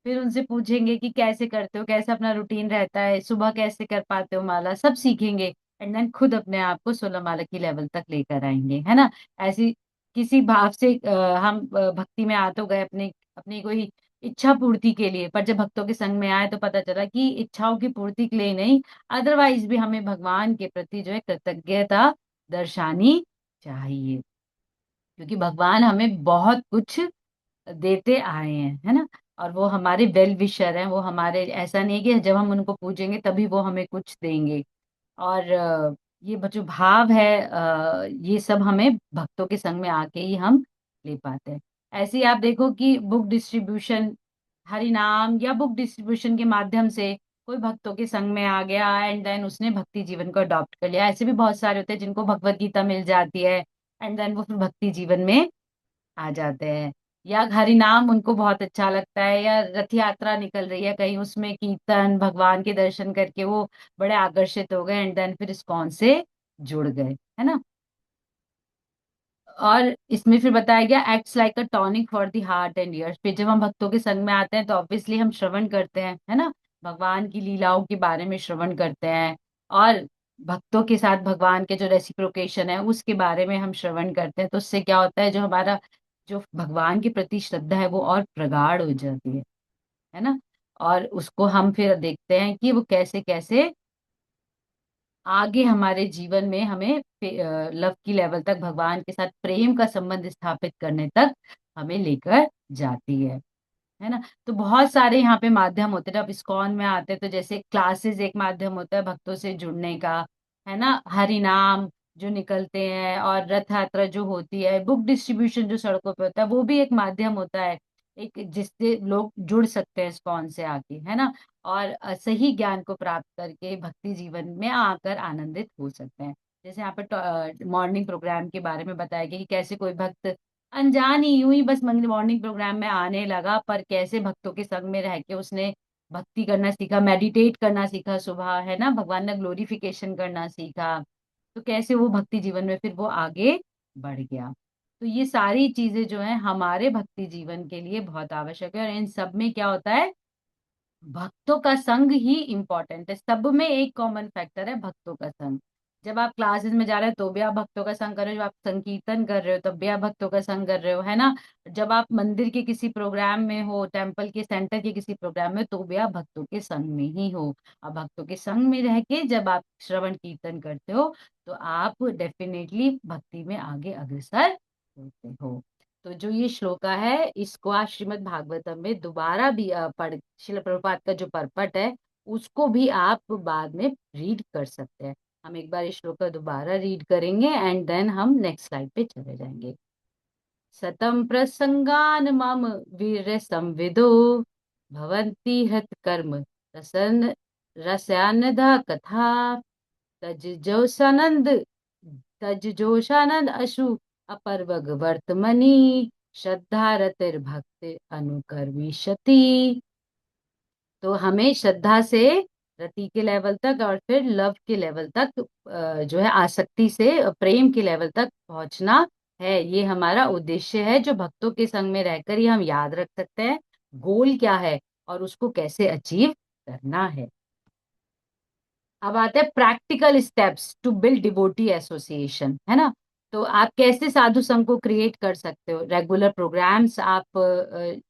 फिर उनसे पूछेंगे कि कैसे करते हो, कैसा अपना रूटीन रहता है, सुबह कैसे कर पाते हो माला, सब सीखेंगे, एंड देन खुद अपने आप को 16 माला की लेवल तक लेकर आएंगे, है ना। ऐसी किसी भाव से हम भक्ति में आ तो गए अपने अपनी कोई इच्छा पूर्ति के लिए, पर जब भक्तों के संग में आए तो पता चला कि इच्छाओं की पूर्ति के लिए नहीं, अदरवाइज भी हमें भगवान के प्रति जो है कृतज्ञता दर्शानी चाहिए, क्योंकि भगवान हमें बहुत कुछ देते आए हैं, है ना। और वो हमारे वेल विशर हैं, वो हमारे, ऐसा नहीं है कि जब हम उनको पूजेंगे तभी वो हमें कुछ देंगे। और ये जो भाव है, ये सब हमें भक्तों के संग में आके ही हम ले पाते हैं। ऐसे ही आप देखो कि बुक डिस्ट्रीब्यूशन, हरि नाम या बुक डिस्ट्रीब्यूशन के माध्यम से कोई भक्तों के संग में आ गया एंड देन उसने भक्ति जीवन को अडॉप्ट कर लिया। ऐसे भी बहुत सारे होते हैं जिनको भगवत गीता मिल जाती है एंड देन वो फिर भक्ति जीवन में आ जाते हैं। या हरि नाम उनको बहुत अच्छा लगता है, या रथ यात्रा निकल रही है कहीं, उसमें कीर्तन भगवान के दर्शन करके वो बड़े आकर्षित हो गए, एंड देन फिर इस्कॉन से जुड़ गए, है ना। और इसमें फिर बताया गया acts like a tonic for the heart and years. फिर जब हम भक्तों के संग में आते हैं तो ऑब्वियसली हम श्रवण करते हैं, है ना, भगवान की लीलाओं के बारे में श्रवण करते हैं, और भक्तों के साथ भगवान के जो रेसिप्रोकेशन है उसके बारे में हम श्रवण करते हैं। तो उससे क्या होता है, जो हमारा जो भगवान के प्रति श्रद्धा है वो और प्रगाढ़ हो जाती है ना। और उसको हम फिर देखते हैं कि वो कैसे कैसे आगे हमारे जीवन में हमें लव की लेवल तक, भगवान के साथ प्रेम का संबंध स्थापित करने तक हमें लेकर जाती है ना। तो बहुत सारे यहाँ पे माध्यम होते हैं। जब इस्कॉन में आते हैं तो जैसे क्लासेस एक माध्यम होता है भक्तों से जुड़ने का, है ना, हरि नाम जो निकलते हैं, और रथ यात्रा जो होती है, बुक डिस्ट्रीब्यूशन जो सड़कों पे होता है, वो भी एक माध्यम होता है, एक जिससे लोग जुड़ सकते हैं इस्कॉन से आके, है ना, और सही ज्ञान को प्राप्त करके भक्ति जीवन में आकर आनंदित हो सकते हैं। जैसे यहाँ पे मॉर्निंग प्रोग्राम के बारे में बताया गया कि कैसे कोई भक्त अनजान ही यूं ही बस मॉर्निंग प्रोग्राम में आने लगा, पर कैसे भक्तों के संग में रह के उसने भक्ति करना सीखा, मेडिटेट करना सीखा सुबह, है ना, भगवान का ग्लोरिफिकेशन करना सीखा। तो कैसे वो भक्ति जीवन में फिर वो आगे बढ़ गया। तो ये सारी चीजें जो है हमारे भक्ति जीवन के लिए बहुत आवश्यक है, और इन सब में क्या होता है, भक्तों का संग ही इम्पोर्टेंट है। सब में एक कॉमन फैक्टर है भक्तों का संग। जब आप क्लासेस में जा रहे हो तो भी आप भक्तों का संग कर रहे हो, जब आप संकीर्तन कर रहे हो तब भी आप भक्तों का संग कर रहे हो, है ना, जब आप मंदिर के किसी प्रोग्राम में हो, टेम्पल के सेंटर के किसी प्रोग्राम में, तो भी आप भक्तों के संग में ही हो। आप भक्तों के संग में रह के जब आप श्रवण कीर्तन करते हो तो आप डेफिनेटली भक्ति में आगे अग्रसर होते हो। तो जो ये श्लोका है इसको आप श्रीमद् भागवतम में दोबारा भी पढ़, श्रील प्रभुपाद का जो परपट है उसको भी आप बाद में रीड कर सकते हैं। हम एक बार इस श्लोका दोबारा रीड करेंगे एंड देन हम नेक्स्ट स्लाइड पे चले जाएंगे। सतम प्रसंगान मम वीर संविदो भवन्ति हत कर्म रसन रसानदा कथा तज जोशानंद तज जोशानंद अशु अपर्वग वर्तमनि श्रद्धा रतिर भक्ति अनुकर्विशति। तो हमें श्रद्धा से रति के लेवल तक और फिर लव के लेवल तक, जो है आसक्ति से प्रेम के लेवल तक पहुंचना है, ये हमारा उद्देश्य है, जो भक्तों के संग में रहकर ही हम याद रख सकते हैं गोल क्या है और उसको कैसे अचीव करना है। अब आते हैं practical steps to build devotee association, है ना। तो आप कैसे साधु संघ को क्रिएट कर सकते हो, रेगुलर प्रोग्राम्स आप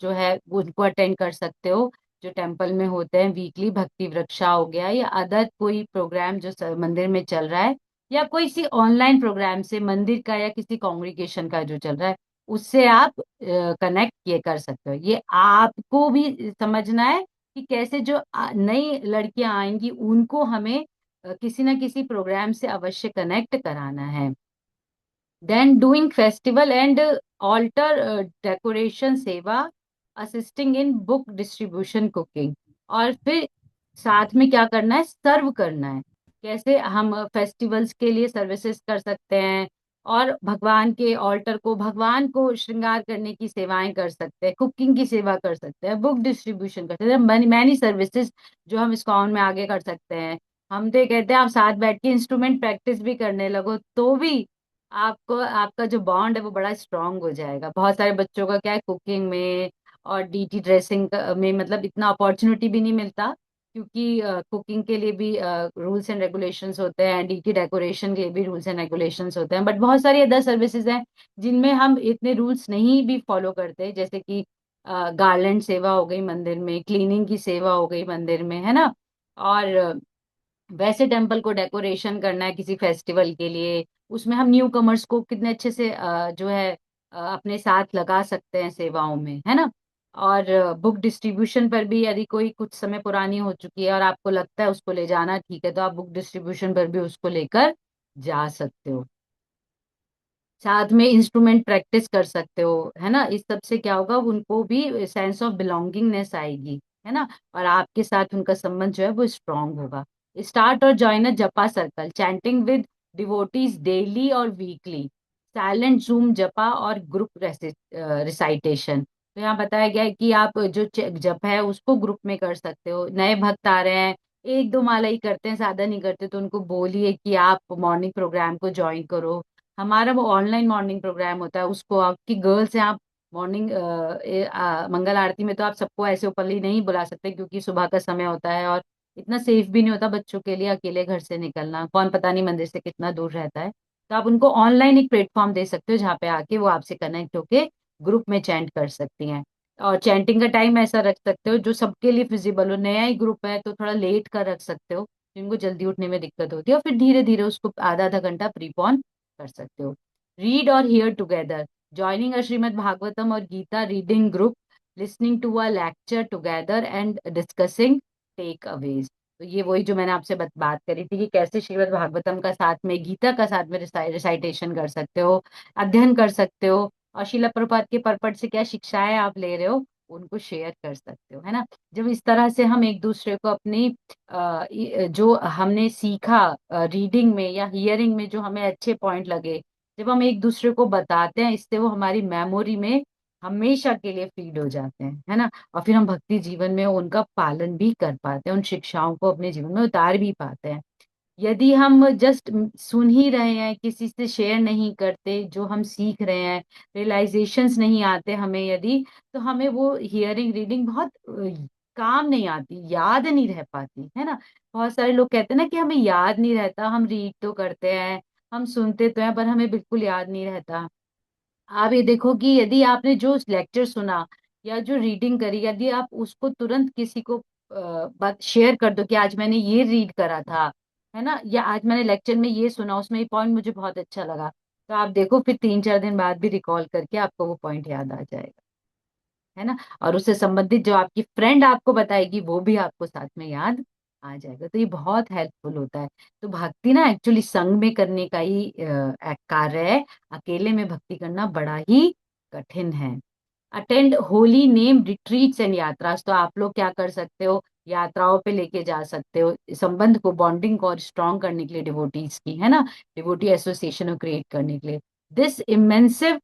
जो है उनको अटेंड कर सकते हो जो टेम्पल में होते हैं, वीकली भक्ति वृक्षा हो गया, या अदर कोई प्रोग्राम जो मंदिर में चल रहा है, या कोई सी ऑनलाइन प्रोग्राम से मंदिर का या किसी कॉन्ग्रीगेशन का जो चल रहा है उससे आप कनेक्ट किए कर सकते हो। ये आपको भी समझना है कि कैसे जो नई लड़कियां आएंगी उनको हमें किसी ना किसी प्रोग्राम से अवश्य कनेक्ट कराना है। Then doing festival and altar decoration seva, assisting in book distribution, cooking. और फिर साथ में क्या करना है, सर्व करना है। कैसे हम फेस्टिवल्स के लिए सर्विसेज कर सकते हैं, और भगवान के ऑल्टर को, भगवान को श्रृंगार करने की सेवाएं कर सकते हैं, कुकिंग की सेवा कर सकते हैं, बुक डिस्ट्रीब्यूशन कर सकते हैं, मैनी सर्विसेज जो हम इस्कॉन में आगे कर सकते हैं। हम तो ये कहते हैं आप साथ बैठ के इंस्ट्रूमेंट प्रैक्टिस भी करने लगो तो भी आपको आपका जो बॉन्ड है वो बड़ा स्ट्रांग हो जाएगा। बहुत सारे बच्चों का क्या है, कुकिंग में और डीटी ड्रेसिंग में मतलब इतना अपॉर्चुनिटी भी नहीं मिलता, क्योंकि कुकिंग के लिए भी रूल्स एंड रेगुलेशंस होते हैं, डीटी डेकोरेशन के लिए भी रूल्स एंड रेगुलेशंस होते हैं, बट बहुत सारी अदर सर्विसेज हैं जिनमें हम इतने रूल्स नहीं भी फॉलो करते, जैसे कि गार्लैंड सेवा हो गई मंदिर में, क्लीनिंग की सेवा हो गई मंदिर में, है ना। और वैसे टेम्पल को डेकोरेशन करना है किसी फेस्टिवल के लिए, उसमें हम न्यू कमर्स को कितने अच्छे से जो है अपने साथ लगा सकते हैं सेवाओं में, है ना। और बुक डिस्ट्रीब्यूशन पर भी यदि कोई कुछ समय पुरानी हो चुकी है और आपको लगता है उसको ले जाना ठीक है, तो आप बुक डिस्ट्रीब्यूशन पर भी उसको लेकर जा सकते हो। साथ में इंस्ट्रूमेंट प्रैक्टिस कर सकते हो, है ना। इस सब से क्या होगा, उनको भी सेंस ऑफ बिलोंगिंगनेस आएगी, है ना, और आपके साथ उनका संबंध जो है वो स्ट्रांग होगा। स्टार्ट और ज्वाइन अ जपा circle, chanting with devotees daily और वीकली। साइलेंट जूम जपा और ग्रुप रिसाइटेशन। तो यहाँ बताया गया है कि आप जो जप है उसको ग्रुप में कर सकते हो। नए भक्त आ रहे हैं, एक दो माला ही करते हैं, ज्यादा नहीं करते, तो उनको बोलिए कि आप मॉर्निंग प्रोग्राम को ज्वाइन करो। हमारा वो ऑनलाइन मॉर्निंग प्रोग्राम होता है, उसको आपकी गर्ल्स हैं, आप मॉर्निंग मंगल आरती में तो आप सबको ऐसे ओपनली नहीं बुला सकते, क्योंकि सुबह का समय होता है और इतना सेफ भी नहीं होता बच्चों के लिए अकेले घर से निकलना, कौन पता नहीं मंदिर से कितना दूर रहता है। तो आप उनको ऑनलाइन एक प्लेटफॉर्म दे सकते हो जहाँ पे आके वो आपसे कनेक्ट होके ग्रुप में चैंट कर सकती हैं। और चैंटिंग का टाइम ऐसा रख सकते हो जो सबके लिए फिजिबल हो। नया ही ग्रुप है तो थोड़ा लेट कर रख सकते हो, जिनको जल्दी उठने में दिक्कत होती है, और फिर धीरे धीरे उसको आधा आधा घंटा प्रीपोन कर सकते हो। रीड और hear together, joining a Srimad Bhagavatam और Gita reading group, listening to a lecture together and discussing takeaways. तो ये वही जो मैंने आपसे बात करी थी कि कैसे श्रीमद् भागवतम का साथ में, गीता का साथ में रिसाइटेशन कर सकते हो, अध्ययन कर सकते हो, और शिला प्रभुपाद के पर्पट से क्या शिक्षाएं आप ले रहे हो उनको शेयर कर सकते हो, है ना। जब इस तरह से हम एक दूसरे को अपनी जो हमने सीखा रीडिंग में या हियरिंग में, जो हमें अच्छे पॉइंट लगे, जब हम एक दूसरे को बताते हैं, इससे वो हमारी मेमोरी में हमेशा के लिए फीड हो जाते हैं, है ना। और फिर हम भक्ति जीवन में उनका पालन भी कर पाते हैं, उन शिक्षाओं को अपने जीवन में उतार भी पाते हैं। यदि हम जस्ट सुन ही रहे हैं, किसी से शेयर नहीं करते जो हम सीख रहे हैं, रियलाइजेशंस नहीं आते हमें यदि, तो हमें वो हियरिंग रीडिंग बहुत काम नहीं आती, याद नहीं रह पाती, है ना। बहुत सारे लोग कहते हैं ना कि हमें याद नहीं रहता, हम रीड तो करते हैं, हम सुनते तो हैं, पर हमें बिल्कुल याद नहीं रहता। आप ये देखो कि यदि आपने जो लेक्चर सुना या जो रीडिंग करी, यदि आप उसको तुरंत किसी को बात शेयर कर दो कि आज मैंने ये रीड करा था, है ना, या आज मैंने लेक्चर में ये सुना, उसमें ये पॉइंट मुझे बहुत अच्छा लगा, तो आप देखो फिर 3 4 दिन बाद भी रिकॉल करके आपको वो पॉइंट याद आ जाएगा, है ना। और उससे संबंधित जो आपकी फ्रेंड आपको बताएगी वो भी आपको साथ में याद आ जाएगा, तो ये बहुत हेल्पफुल होता है। तो भक्ति ना एक्चुअली संग में करने का ही एक कार्य है, अकेले में भक्ति करना बड़ा ही कठिन है। Attend holy name retreats and yatras, तो आप लोग क्या कर सकते हो, यात्राओं पे लेके जा सकते हो, संबंध को, बॉन्डिंग को और स्ट्रॉन्ग करने के लिए डिवोटीज की, है ना, डिवोटी एसोसिएशन को क्रिएट करने के लिए। This immersive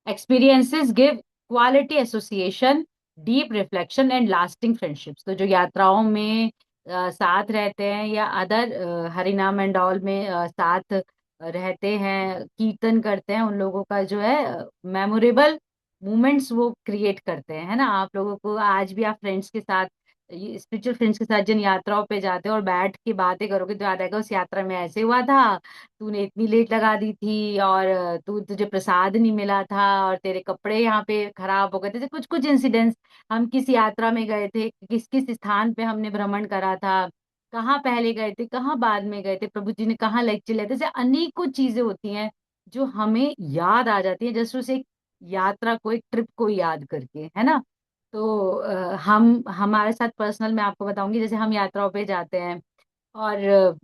experiences give quality association, deep reflection and lasting friendships। तो जो यात्राओं में साथ रहते हैं या अदर हरिनाम एंड ऑल में साथ रहते हैं, कीर्तन करते हैं, उन लोगों का जो है मेमोरेबल मोमेंट्स वो क्रिएट करते हैं, है ना। आप लोगों को आज भी आप फ्रेंड्स के साथ, स्पिरिचुअल फ्रेंड्स के साथ जिन यात्राओं पे जाते हो और बैठ के बातें करोगे, तो याद आएगा उस यात्रा में ऐसे हुआ था, तूने इतनी लेट लगा दी थी, और तुझे प्रसाद नहीं मिला था, और तेरे कपड़े यहाँ पे खराब हो गए थे, कुछ कुछ इंसिडेंट्स। हम किस यात्रा में गए थे, किस किस स्थान पे हमने भ्रमण करा था, कहाँ पहले गए थे, कहाँ बाद में गए थे, प्रभु जी ने कहाँ लेक्चर लिए थे, ऐसे अनेकों चीजें होती हैं जो हमें याद आ जाती है, जैसे उसे एक यात्रा को, एक ट्रिप को याद करके, है ना। तो हम हमारे साथ पर्सनल मैं आपको बताऊंगी, जैसे हम यात्राओं पे जाते हैं और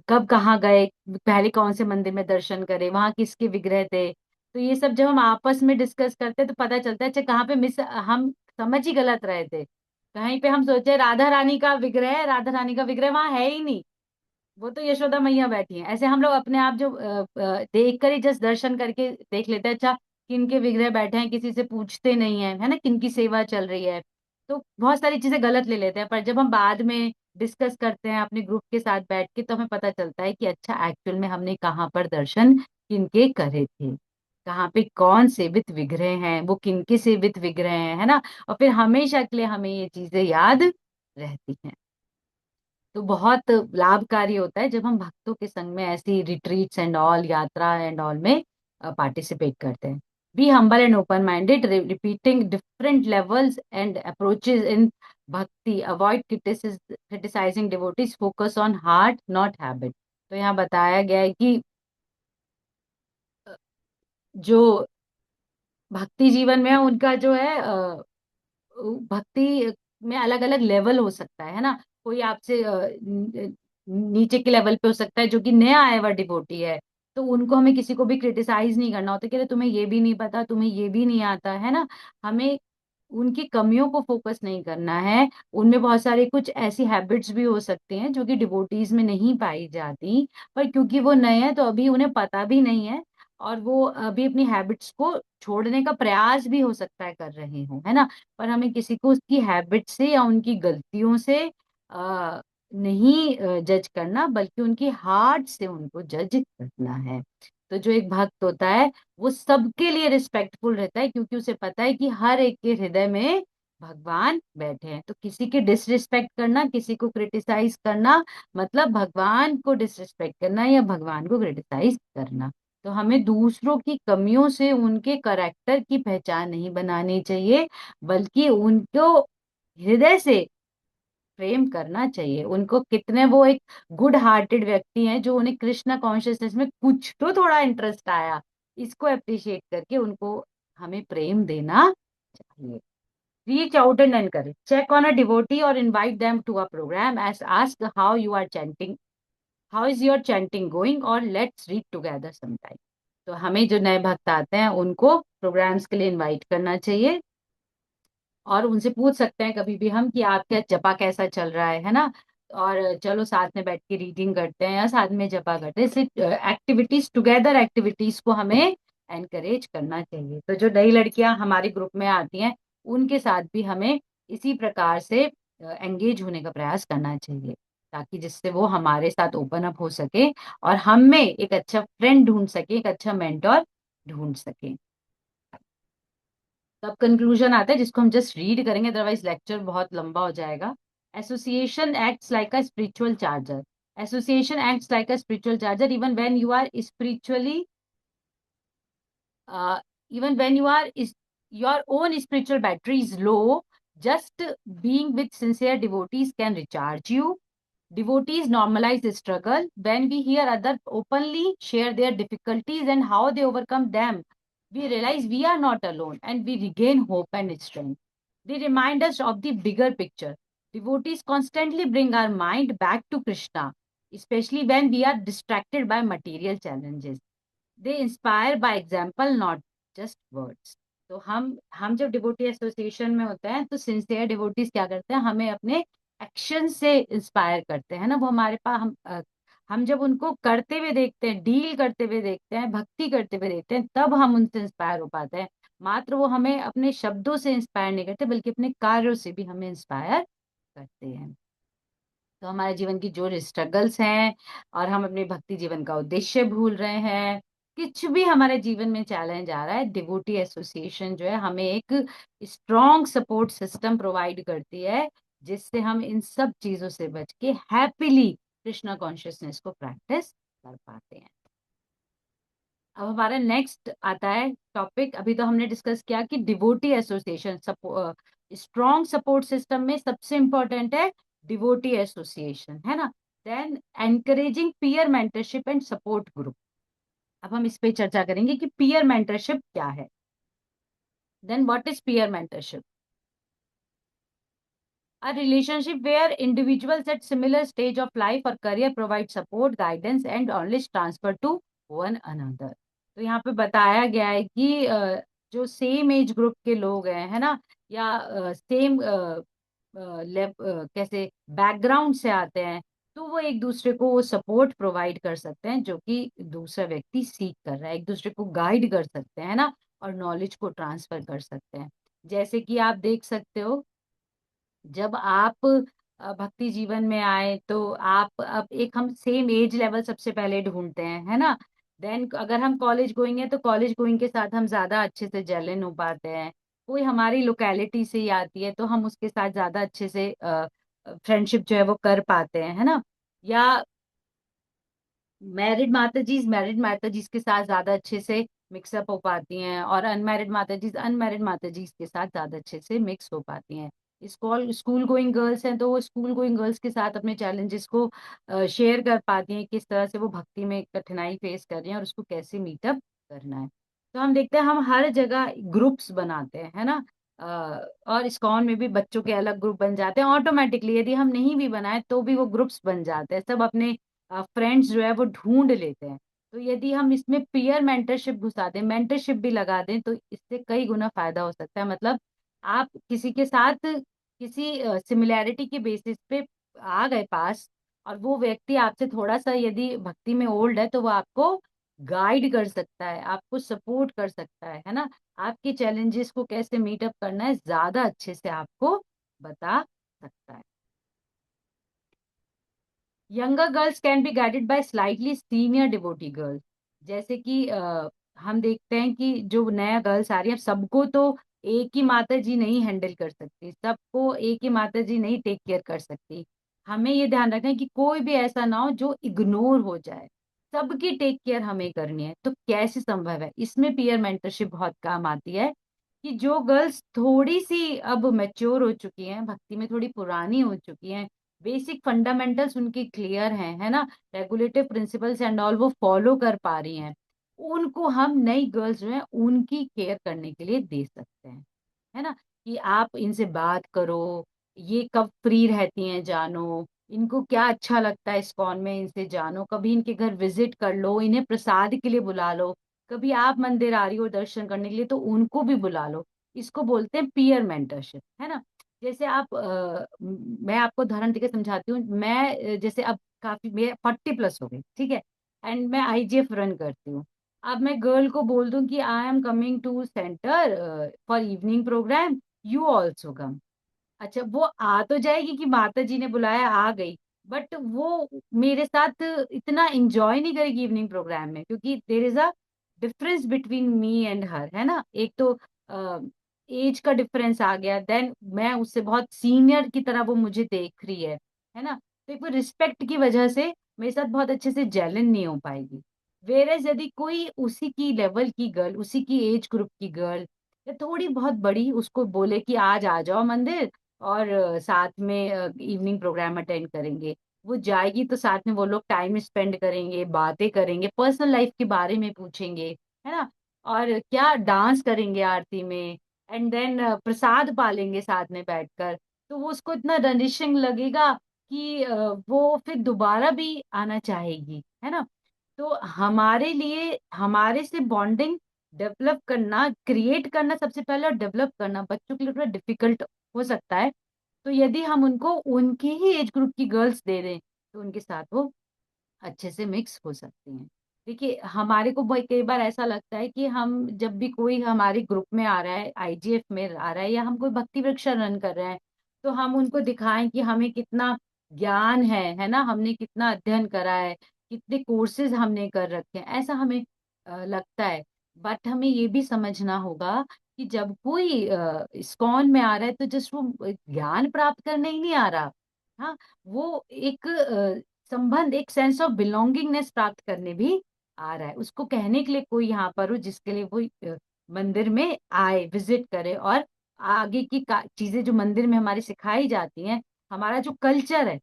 कब कहाँ गए, पहले कौन से मंदिर में दर्शन करे, वहां किसके विग्रह थे, तो ये सब जब हम आपस में डिस्कस करते हैं तो पता चलता है अच्छा कहाँ पे मिस, हम समझ ही गलत रहे थे। कहीं पे हम सोचे राधा रानी का विग्रह है, राधा रानी का विग्रह वहां है ही नहीं, वो तो यशोदा मैया बैठी हैं। ऐसे हम लोग अपने आप जो देख कर ही जस्ट दर्शन करके देख लेते हैं, अच्छा किन के विग्रह बैठे हैं, किसी से पूछते नहीं है, है ना, किन की सेवा चल रही है, तो बहुत सारी चीजें गलत ले लेते हैं। पर जब हम बाद में डिस्कस करते हैं अपने ग्रुप के साथ बैठ के, तो हमें पता चलता है कि अच्छा एक्चुअल में हमने कहाँ पर दर्शन किनके करे थे, कहाँ पे कौन सेवित विग्रह हैं, वो किनके सेवित विग्रह हैं, है ना। और फिर हमेशा के लिए हमें ये चीजें याद रहती हैं। तो बहुत लाभकारी होता है जब हम भक्तों के संग में ऐसी retreats and all, yatra and all में पार्टिसिपेट करते हैं। Be humble and open minded, repeating different levels and approaches in bhakti, avoid criticizing devotees, focus on heart not habit. तो यहाँ बताया गया है कि जो भक्ति जीवन में है उनका जो है भक्ति में अलग अलग लेवल हो सकता है ना। कोई आपसे नीचे के लेवल पे हो सकता है जो कि नया आया हुआ डिवोटी है, तो उनको हमें किसी को भी क्रिटिसाइज नहीं करना होता कि अरे तुम्हें ये भी नहीं पता, तुम्हें ये भी नहीं आता, है ना। हमें उनकी कमियों को फोकस नहीं करना है। उनमें बहुत सारी कुछ ऐसी हैबिट्स भी हो सकती हैं जो कि डिवोटीज में नहीं पाई जाती, पर क्योंकि वो नए हैं तो अभी उन्हें पता भी नहीं है, और वो अभी अपनी हैबिट्स को छोड़ने का प्रयास भी हो सकता है कर रहे हो, है ना। पर हमें किसी को उसकी हैबिट से या उनकी गलतियों से नहीं जज करना, बल्कि उनकी हार्ट से उनको जज करना है। तो जो एक भक्त होता है वो सबके लिए रिस्पेक्टफुल रहता है, क्योंकि उसे पता है कि हर एक के हृदय में भगवान बैठे हैं। तो किसी के डिसरिस्पेक्ट करना, किसी को क्रिटिसाइज करना, मतलब भगवान को डिसरिस्पेक्ट करना या भगवान को क्रिटिसाइज करना। तो हमें दूसरों की कमियों से उनके करेक्टर की पहचान नहीं बनानी चाहिए, बल्कि उनको हृदय से प्रेम करना चाहिए। उनको कितने वो एक गुड हार्टेड व्यक्ति हैं, जो उन्हें कृष्णा कॉन्शियसनेस में कुछ तो थोड़ा इंटरेस्ट आया, इसको अप्रिशिएट करके उनको हमें प्रेम देना चाहिए। Reach out and encourage, check on a devotee और invite them to a program, as ask how you are chanting, how is your chanting going, और लेट्स रीड टुगेदर समटाइम। तो हमें जो नए भक्त आते हैं उनको प्रोग्राम्स के लिए इनवाइट करना चाहिए, और उनसे पूछ सकते हैं कभी भी हम कि आपका जपा कैसा चल रहा है ना। और चलो साथ में बैठ के रीडिंग करते हैं या साथ में जपा करते हैं, इसे एक्टिविटीज, टुगेदर एक्टिविटीज को हमें एनकरेज करना चाहिए। तो जो नई लड़कियां हमारे ग्रुप में आती हैं उनके साथ भी हमें इसी प्रकार से एंगेज होने का प्रयास करना चाहिए, ताकि जिससे वो हमारे साथ ओपन अप हो सके और हम में एक अच्छा फ्रेंड ढूंढ सके, एक अच्छा मेंटोर ढूंढ सके। तब कंक्लूजन आता है जिसको हम जस्ट रीड करेंगे, अदरवाइज लेक्चर बहुत लंबा हो जाएगा। Association acts like a spiritual charger, association acts like a spiritual charger, even when you are spiritually, even when you are is your own spiritual battery is low, just being with sincere devotees can recharge you. Devotees normalize the struggle. When we hear others openly share their difficulties and how they overcome them, we realize we are not alone and we regain hope and strength. They remind us of the bigger picture. Devotees constantly bring our mind back to Krishna, especially when we are distracted by material challenges. They inspire by example, not just words. तो हम जब डिवोटी एसोसिएशन में होते हैं तो सिंसियर डिवोटीज क्या करते हैं, हमें अपने एक्शन से इंस्पायर करते हैं ना। वो हमारे पास हम जब उनको करते हुए देखते हैं, डील करते हुए देखते हैं, भक्ति करते हुए देखते हैं, तब हम उनसे इंस्पायर हो पाते हैं। मात्र वो हमें अपने शब्दों से इंस्पायर नहीं करते, बल्कि अपने कार्यों से भी हमें इंस्पायर करते हैं। तो हमारे जीवन की जो स्ट्रगल्स हैं और हम अपने भक्ति जीवन का उद्देश्य भूल रहे हैं, कुछ भी हमारे जीवन में चैलेंज आ रहा है, डिवोटी एसोसिएशन जो है हमें एक स्ट्रॉन्ग सपोर्ट सिस्टम प्रोवाइड करती है, जिससे हम इन सब चीजों से बच के हैप्पीली कृष्णा कॉन्शियसनेस को प्रैक्टिस कर पाते हैं। अब हमारा नेक्स्ट आता है टॉपिक, अभी तो हमने डिस्कस किया कि devotee association strong support system में सबसे इंपॉर्टेंट है डिवोटी एसोसिएशन, है ना। Then encouraging peer mentorship and support group. अब हम इस पे चर्चा करेंगे कि पीयर मेंटरशिप क्या है। Then what is peer mentorship? A relationship where individuals at similar stage of life or career provide support, guidance and knowledge transfer to one another. तो यहाँ पे बताया गया है कि जो सेम एज ग्रुप के लोग हैं, है ना, या सेम कैसे बैकग्राउंड से आते हैं, तो वो एक दूसरे को वो सपोर्ट प्रोवाइड कर सकते हैं जो कि दूसरा व्यक्ति सीख कर रहा है, एक दूसरे को गाइड कर सकते हैं ना, और नॉलेज को ट्रांसफर कर सकते हैं। जैसे कि आप देख सकते हो, जब आप भक्ति जीवन में आए तो आप अब एक हम सेम एज लेवल सबसे पहले ढूंढते हैं, है ना। देन अगर हम कॉलेज गोइंग है तो कॉलेज गोइंग के साथ हम ज्यादा अच्छे से जेलिन हो पाते हैं। कोई हमारी लोकेलिटी से ही आती है तो हम उसके साथ ज्यादा अच्छे से फ्रेंडशिप जो है वो कर पाते हैं, है ना। या मैरिड माता जी के साथ ज्यादा अच्छे से मिक्सअप हो पाती हैं, और अनमैरिड माता जी के साथ ज्यादा अच्छे से मिक्स हो पाती हैं। स्कूल स्कूल गोइंग गर्ल्स हैं तो वो स्कूल गोइंग गर्ल्स के साथ अपने चैलेंजेस को शेयर कर पाती हैं, किस तरह से वो भक्ति में कठिनाई फेस कर रही हैं और उसको कैसे मीटअप करना है। तो हम देखते हैं हम हर जगह ग्रुप्स बनाते हैं, है ना। अ, और इस्कॉन में भी बच्चों के अलग ग्रुप बन जाते हैं ऑटोमेटिकली, यदि हम नहीं भी बनाए तो भी वो ग्रुप्स बन जाते हैं, सब अपने फ्रेंड्स जो है वो ढूंढ लेते हैं। तो यदि हम इसमें पीयर मेंटरशिप घुसा दें, मेंटरशिप भी लगा दें, तो इससे कई गुना फायदा हो सकता है। मतलब आप किसी के साथ किसी सिमिलैरिटी के बेसिस पे आ गए पास, और वो व्यक्ति आपसे थोड़ा सा यदि भक्ति में ओल्ड है, तो वो आपको गाइड कर सकता है, आपको सपोर्ट कर सकता है ना। आपके चैलेंजेस को कैसे मीट अप करना है ज्यादा अच्छे से आपको बता सकता है। Younger girls can be guided by slightly senior devotee girls. जैसे कि हम देखते हैं कि जो नया गर्ल्स आ रही है, सबको तो एक ही माता जी नहीं हैंडल कर सकती, सबको एक ही माता जी नहीं टेक केयर कर सकती। हमें ये ध्यान रखना है कि कोई भी ऐसा ना हो जो इग्नोर हो जाए, सबकी टेक केयर हमें करनी है। तो कैसे संभव है, इसमें पीयर मेंटरशिप बहुत काम आती है। कि जो गर्ल्स थोड़ी सी अब मैच्योर हो चुकी हैं, भक्ति में थोड़ी पुरानी हो चुकी हैं, बेसिक फंडामेंटल्स उनकी क्लियर हैं, है ना, रेगुलेटिव प्रिंसिपल्स एंड ऑल वो फॉलो कर पा रही हैं, उनको हम नई गर्ल्स जो हैं उनकी केयर करने के लिए दे सकते हैं, है ना। कि आप इनसे बात करो, ये कब फ्री रहती हैं जानो, इनको क्या अच्छा लगता है इस्कॉन में, इनसे जानो, कभी इनके घर विजिट कर लो, इन्हें प्रसाद के लिए बुला लो, कभी आप मंदिर आ रही हो दर्शन करने के लिए तो उनको भी बुला लो। इसको बोलते हैं पीयर मेंटरशिप, है ना। जैसे आप मैं आपको उदाहरण देकर समझाती हूँ। मैं जैसे अब काफी मैं 40+ हो गई, ठीक है, एंड मैं आईजीएफ रन करती हूँ। अब मैं गर्ल को बोल दूं कि I am coming to centre for evening programme, you also come. अच्छा, वो आ तो जाएगी कि माता जी ने बुलाया आ गई, बट वो मेरे साथ इतना एंजॉय नहीं करेगी इवनिंग प्रोग्राम में, क्योंकि there is a difference between me and her, है ना। एक तो एज का डिफरेंस आ गया, देन मैं उससे बहुत सीनियर की तरह वो मुझे देख रही है ना। तो एक रिस्पेक्ट की वजह से मेरे साथ बहुत अच्छे से जेलन नहीं हो पाएगी। वेरएज यदि कोई उसी की लेवल की गर्ल, उसी की एज ग्रुप की गर्ल, या थोड़ी बहुत बड़ी, उसको बोले कि आज आ जाओ मंदिर और साथ में इवनिंग प्रोग्राम अटेंड करेंगे, वो जाएगी तो साथ में वो लोग टाइम स्पेंड करेंगे, बातें करेंगे, पर्सनल लाइफ के बारे में पूछेंगे, है ना। और क्या डांस करेंगे आरती में, एंड देन प्रसाद पालेंगे साथ में बैठकर। तो वो उसको इतना रनिशिंग लगेगा कि वो फिर दोबारा भी आना चाहेगी, है ना। तो हमारे लिए हमारे से बॉन्डिंग डेवलप करना, क्रिएट करना सबसे पहले, और डेवलप करना बच्चों के लिए थोड़ा डिफिकल्ट हो सकता है। तो यदि हम उनको उनकी ही एज ग्रुप की गर्ल्स दे दें, तो उनके साथ वो अच्छे से मिक्स हो सकती हैं। देखिए, हमारे को कई बार ऐसा लगता है कि हम जब भी कोई हमारे ग्रुप में आ रहा है, आईजीएफ में आ रहा है, या हम कोई भक्ति वृक्षा रन कर रहे हैं, तो हम उनको दिखाएं कि हमें कितना ज्ञान है ना, हमने कितना अध्ययन करा है, कितने कोर्सेज हमने कर रखे हैं, ऐसा हमें लगता है। बट हमें ये भी समझना होगा कि जब कोई इस्कॉन में आ रहा है, तो जस्ट वो ज्ञान प्राप्त करने ही नहीं आ रहा। हाँ, वो एक संबंध, एक सेंस ऑफ बिलोंगिंगनेस प्राप्त करने भी आ रहा है। उसको कहने के लिए कोई यहाँ पर हो जिसके लिए वो मंदिर में आए, विजिट करे, और आगे की चीजें जो मंदिर में हमारी सिखाई जाती हैं, हमारा जो कल्चर है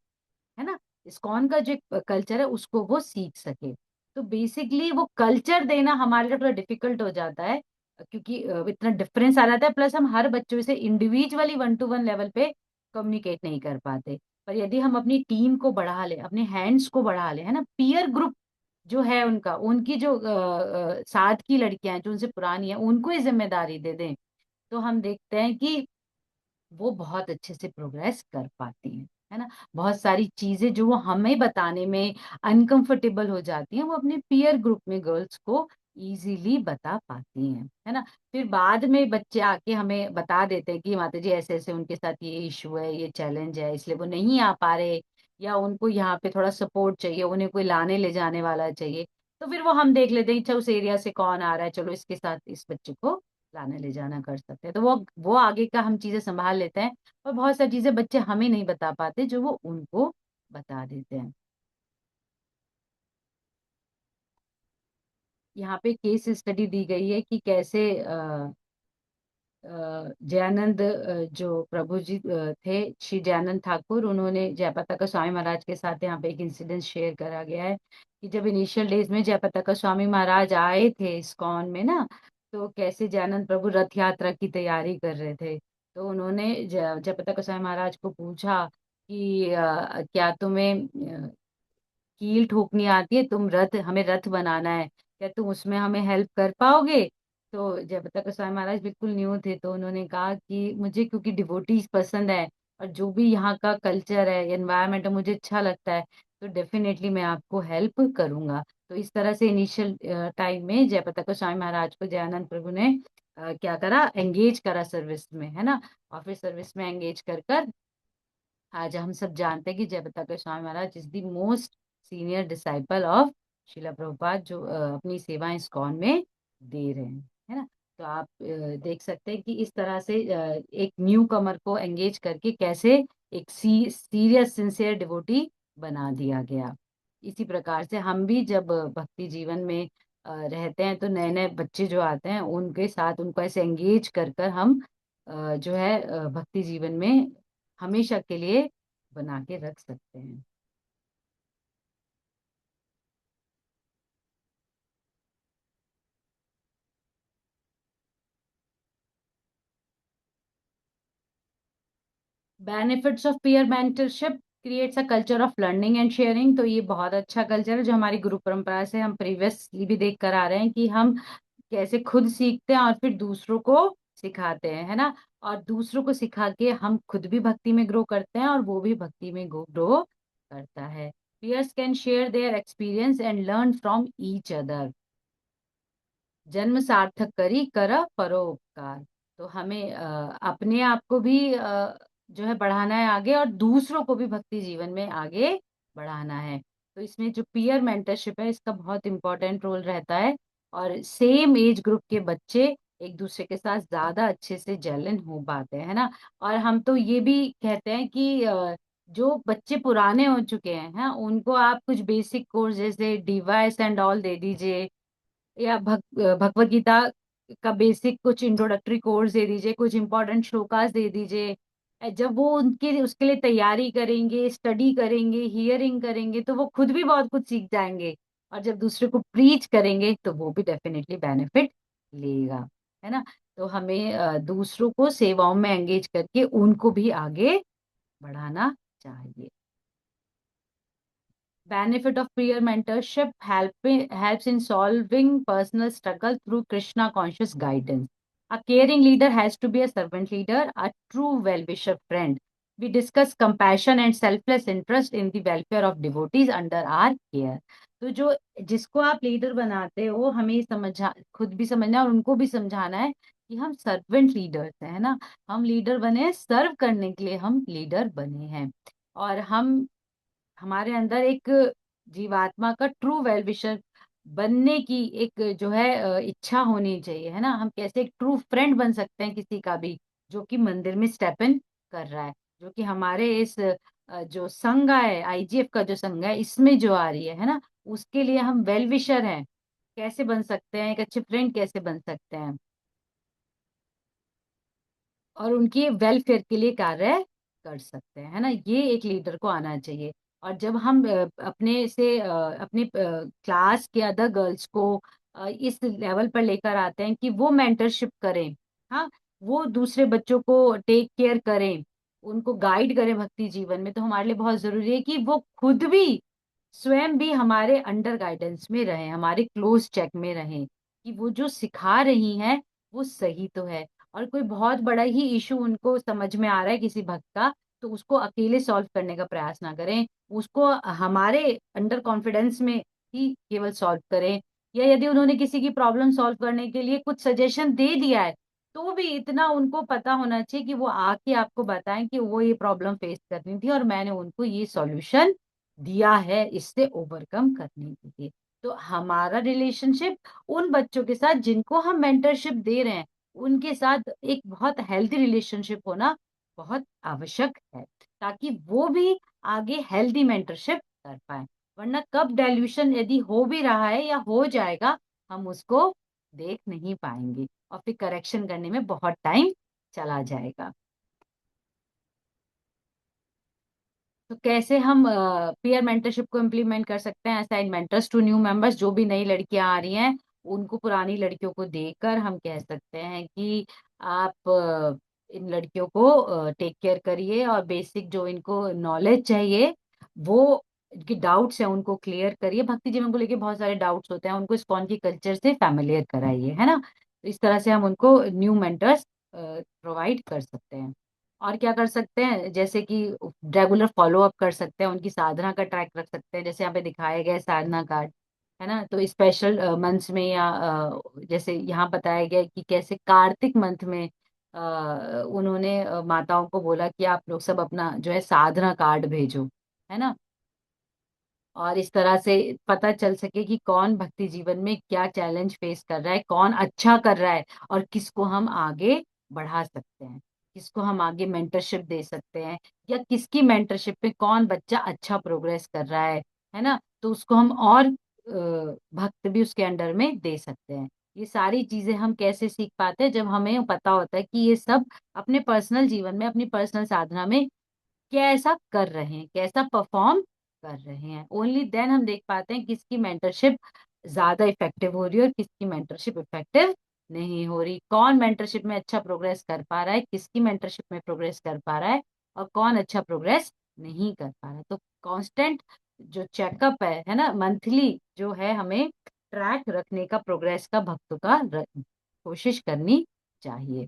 ना, इस्कॉन का जो कल्चर है, उसको वो सीख सके। तो बेसिकली वो कल्चर देना हमारे लिए थोड़ा डिफिकल्ट हो जाता है, क्योंकि इतना डिफरेंस आ जाता है, प्लस हम हर बच्चों से इंडिविजुअली 1 to 1 लेवल पे कम्युनिकेट नहीं कर पाते। पर यदि हम अपनी टीम को बढ़ा ले, अपने हैंड्स को बढ़ा ले, है ना, पीयर ग्रुप जो है उनका, उनकी जो साथ की लड़कियां हैं जो उनसे पुरानी है, उनको ये जिम्मेदारी दे दें, तो हम देखते हैं कि वो बहुत अच्छे से प्रोग्रेस कर पाती हैं, है ना। बहुत सारी चीजें जो वो हमें बताने में अनकंफर्टेबल हो जाती हैं, वो अपने पीयर ग्रुप में गर्ल्स को इजीली बता पाती हैं, है ना। फिर बाद में बच्चे आके हमें बता देते हैं कि माता जी ऐसे ऐसे उनके साथ ये इशू है, ये चैलेंज है, इसलिए वो नहीं आ पा रहे, या उनको यहाँ पे थोड़ा सपोर्ट चाहिए, उन्हें कोई लाने ले जाने वाला चाहिए। तो फिर वो हम देख लेते हैं, अच्छा उस एरिया से कौन आ रहा है, चलो इसके साथ इस बच्चे को लाने ले जाना कर सकते हैं। तो वो आगे का हम चीजें संभाल लेते हैं, और बहुत सारी चीजें बच्चे हमें नहीं बता पाते जो वो उनको बता देते हैं। यहाँ पे केस स्टडी दी गई है कि कैसे जयानंद जो प्रभु जी थे, श्री दयानंद ठाकुर, उन्होंने जयपताका स्वामी महाराज के साथ, यहाँ पे एक इंसिडेंट शेयर करा गया है कि जब इनिशियल डेज में जयपताका स्वामी महाराज आए थे इस्कॉन में ना, तो कैसे जयानंद प्रभु रथ यात्रा की तैयारी कर रहे थे। तो उन्होंने जयपताका स्वामी महाराज को पूछा कि क्या तुम्हें कील ठोकनी आती है, तुम रथ, हमें रथ बनाना है, क्या तुम उसमें हमें हेल्प कर पाओगे। तो जब तक स्वामी महाराज बिल्कुल न्यू थे, तो उन्होंने कहा कि मुझे क्योंकि डिवोटीज पसंद है, और जो भी यहाँ का कल्चर है, एनवायरनमेंट है, मुझे अच्छा लगता है, तो डेफिनेटली मैं आपको हेल्प करूंगा। तो इस तरह से इनिशियल टाइम में जयप्रताप स्वामी महाराज को जयानंद प्रभु ने क्या करा, एंगेज करा सर्विस में, है ना। और फिर सर्विस में एंगेज कर कर आज हम सब जानते हैं कि Jayapratap Swami Maharaj is the most senior disciple of Srila Prabhupada, जो अपनी सेवाएं इस्कॉन में दे रहे हैं, है ना। तो आप देख सकते हैं कि इस तरह से एक न्यू कमर को एंगेज करके कैसे एक सीरियस सिंसियर डिवोटी बना दिया गया। इसी प्रकार से हम भी जब भक्ति जीवन में रहते हैं, तो नए नए बच्चे जो आते हैं उनके साथ उनको ऐसे एंगेज कर कर हम जो है भक्ति जीवन में हमेशा के लिए बना के रख सकते हैं। Benefits of peer mentorship creates a culture of learning and sharing. तो ये बहुत अच्छा कल्चर है जो हमारी गुरु परंपरा से हम प्रीवियसली भी देख कर आ रहे हैं कि हम कैसे खुद सीखते हैं और फिर दूसरों को सिखाते हैं, है ना। और दूसरों को सिखा के हम खुद भी भक्ति में ग्रो करते हैं और वो भी भक्ति में ग्रो करता है। Peers can share their experience and learn from each other. जन्म सार्थक करी कर परोपकार। तो हमें अपने आप को भी जो है बढ़ाना है आगे, और दूसरों को भी भक्ति जीवन में आगे बढ़ाना है। तो इसमें जो पीयर मेंटरशिप है इसका बहुत इंपॉर्टेंट रोल रहता है। और सेम एज ग्रुप के बच्चे एक दूसरे के साथ ज्यादा अच्छे से जेलन हो पाते हैं, है ना। और हम तो ये भी कहते हैं कि जो बच्चे पुराने हो चुके हैं उनको आप कुछ बेसिक कोर्स जैसे डिवाइस एंड ऑल दे दीजिए, या भगवत गीता का बेसिक कुछ इंट्रोडक्टरी कोर्स दे दीजिए, कुछ इंपॉर्टेंट श्लोकास दे दीजिए। जब वो उनके उसके लिए तैयारी करेंगे, स्टडी करेंगे, हियरिंग करेंगे, तो वो खुद भी बहुत कुछ सीख जाएंगे। और जब दूसरे को प्रीच करेंगे तो वो भी डेफिनेटली बेनिफिट लेगा, है ना। तो हमें दूसरों को सेवाओं में एंगेज करके उनको भी आगे बढ़ाना चाहिए। Benefit of peer mentorship helps in solving personal struggle through Krishna conscious guidance. A caring leader has to be a servant leader, a true well-wisher friend. We discuss compassion and selfless interest in the welfare of devotees under our care. तो जो जिसको आप लीडर बनाते हो हमें समझा खुद भी समझना है और उनको भी समझाना है कि हम सर्वेंट लीडर्स हैं, है ना। हम लीडर बने सर्व करने के लिए, हम लीडर बने हैं। और हम हमारे अंदर एक जीवात्मा का ट्रू वेल विशर बनने की एक जो है इच्छा होनी चाहिए, है ना। हम कैसे एक ट्रू फ्रेंड बन सकते हैं किसी का भी जो कि मंदिर में स्टेप इन कर रहा है, जो कि हमारे इस जो संघ है, आईजीएफ का जो संघ है इसमें जो आ रही है ना, उसके लिए हम वेल विशर हैं। कैसे बन सकते हैं, एक अच्छे फ्रेंड कैसे बन सकते हैं, और उनकी वेलफेयर के लिए कार्य कर सकते हैं, है ना। ये एक लीडर को आना चाहिए। और जब हम अपने क्लास के अदर गर्ल्स को इस लेवल पर लेकर आते हैं कि वो मेंटरशिप करें, हाँ, वो दूसरे बच्चों को टेक केयर करें, उनको गाइड करें भक्ति जीवन में, तो हमारे लिए बहुत जरूरी है कि वो खुद भी स्वयं भी हमारे अंडर गाइडेंस में रहें, हमारे क्लोज चेक में रहें कि वो जो सिखा रही हैं वो सही तो है। और कोई बहुत बड़ा ही इशू उनको समझ में आ रहा है किसी भक्त का, तो उसको अकेले सॉल्व करने का प्रयास ना करें, उसको हमारे अंडर कॉन्फिडेंस में ही केवल सॉल्व करें। या यदि उन्होंने किसी की प्रॉब्लम सॉल्व करने के लिए कुछ सजेशन दे दिया है, तो भी इतना उनको पता होना चाहिए कि वो आके आपको बताएं कि वो ये प्रॉब्लम फेस करनी थी और मैंने उनको ये सॉल्यूशन दिया है इससे ओवरकम करने के लिए। तो हमारा रिलेशनशिप उन बच्चों के साथ जिनको हम मेंटरशिप दे रहे हैं उनके साथ एक बहुत हेल्दी रिलेशनशिप होना बहुत आवश्यक है, ताकि वो भी आगे हेल्दी मेंटरशिप कर पाए। वरना कब डाइल्यूशन यदि हो भी रहा है या हो जाएगा, हम उसको देख नहीं पाएंगे और फिर करेक्शन करने में बहुत टाइम चला जाएगा। तो कैसे हम पीयर मेंटरशिप को इम्प्लीमेंट कर सकते हैं, assign mentors to new members. जो भी नई लड़कियां आ रही हैं उनको पुरानी लड़कियों को देखकर हम कह सकते हैं कि आप इन लड़कियों को टेक केयर करिए, और बेसिक जो इनको नॉलेज चाहिए वो इनकी डाउट्स हैं उनको क्लियर करिए। भक्ति जीवन को लेके बहुत सारे डाउट्स होते हैं, उनको इस्कॉन की कल्चर से फैमिलियर कराइए, है ना। तो इस तरह से हम उनको न्यू मेंटर्स प्रोवाइड कर सकते हैं। और क्या कर सकते हैं, जैसे कि रेगुलर फॉलो अप कर सकते हैं, उनकी साधना का ट्रैक रख सकते हैं, जैसे यहाँ पे दिखाया गया है साधना कार्ड, है ना। तो स्पेशल मंथ्स में या जैसे यहाँ बताया गया है कि कैसे कार्तिक मंथ में उन्होंने माताओं को बोला कि आप लोग सब अपना जो है साधना कार्ड भेजो, है ना। और इस तरह से पता चल सके कि कौन भक्ति जीवन में क्या चैलेंज फेस कर रहा है, कौन अच्छा कर रहा है, और किसको हम आगे बढ़ा सकते हैं, किसको हम आगे मेंटरशिप दे सकते हैं, या किसकी मेंटरशिप में कौन बच्चा अच्छा प्रोग्रेस कर रहा है ना। तो उसको हम और भक्त भी उसके अंडर में दे सकते हैं। ये सारी चीजें हम कैसे सीख पाते हैं, जब हमें पता होता है कि ये सब अपने पर्सनल जीवन में, अपनी पर्सनल साधना में कैसा कर रहे हैं, कैसा परफॉर्म कर रहे हैं। ओनली देन हम देख पाते हैं किसकी मेंटरशिप ज्यादा इफेक्टिव हो रही है और किसकी मेंटरशिप इफेक्टिव नहीं हो रही, कौन मेंटरशिप में अच्छा प्रोग्रेस कर पा रहा है, किसकी मेंटरशिप में प्रोग्रेस कर पा रहा है, और कौन अच्छा प्रोग्रेस नहीं कर पा रहा है। तो कांस्टेंट जो चेकअप है ना, मंथली जो है, हमें ट्रैक रखने का प्रोग्रेस का, भक्तों का कोशिश करनी चाहिए।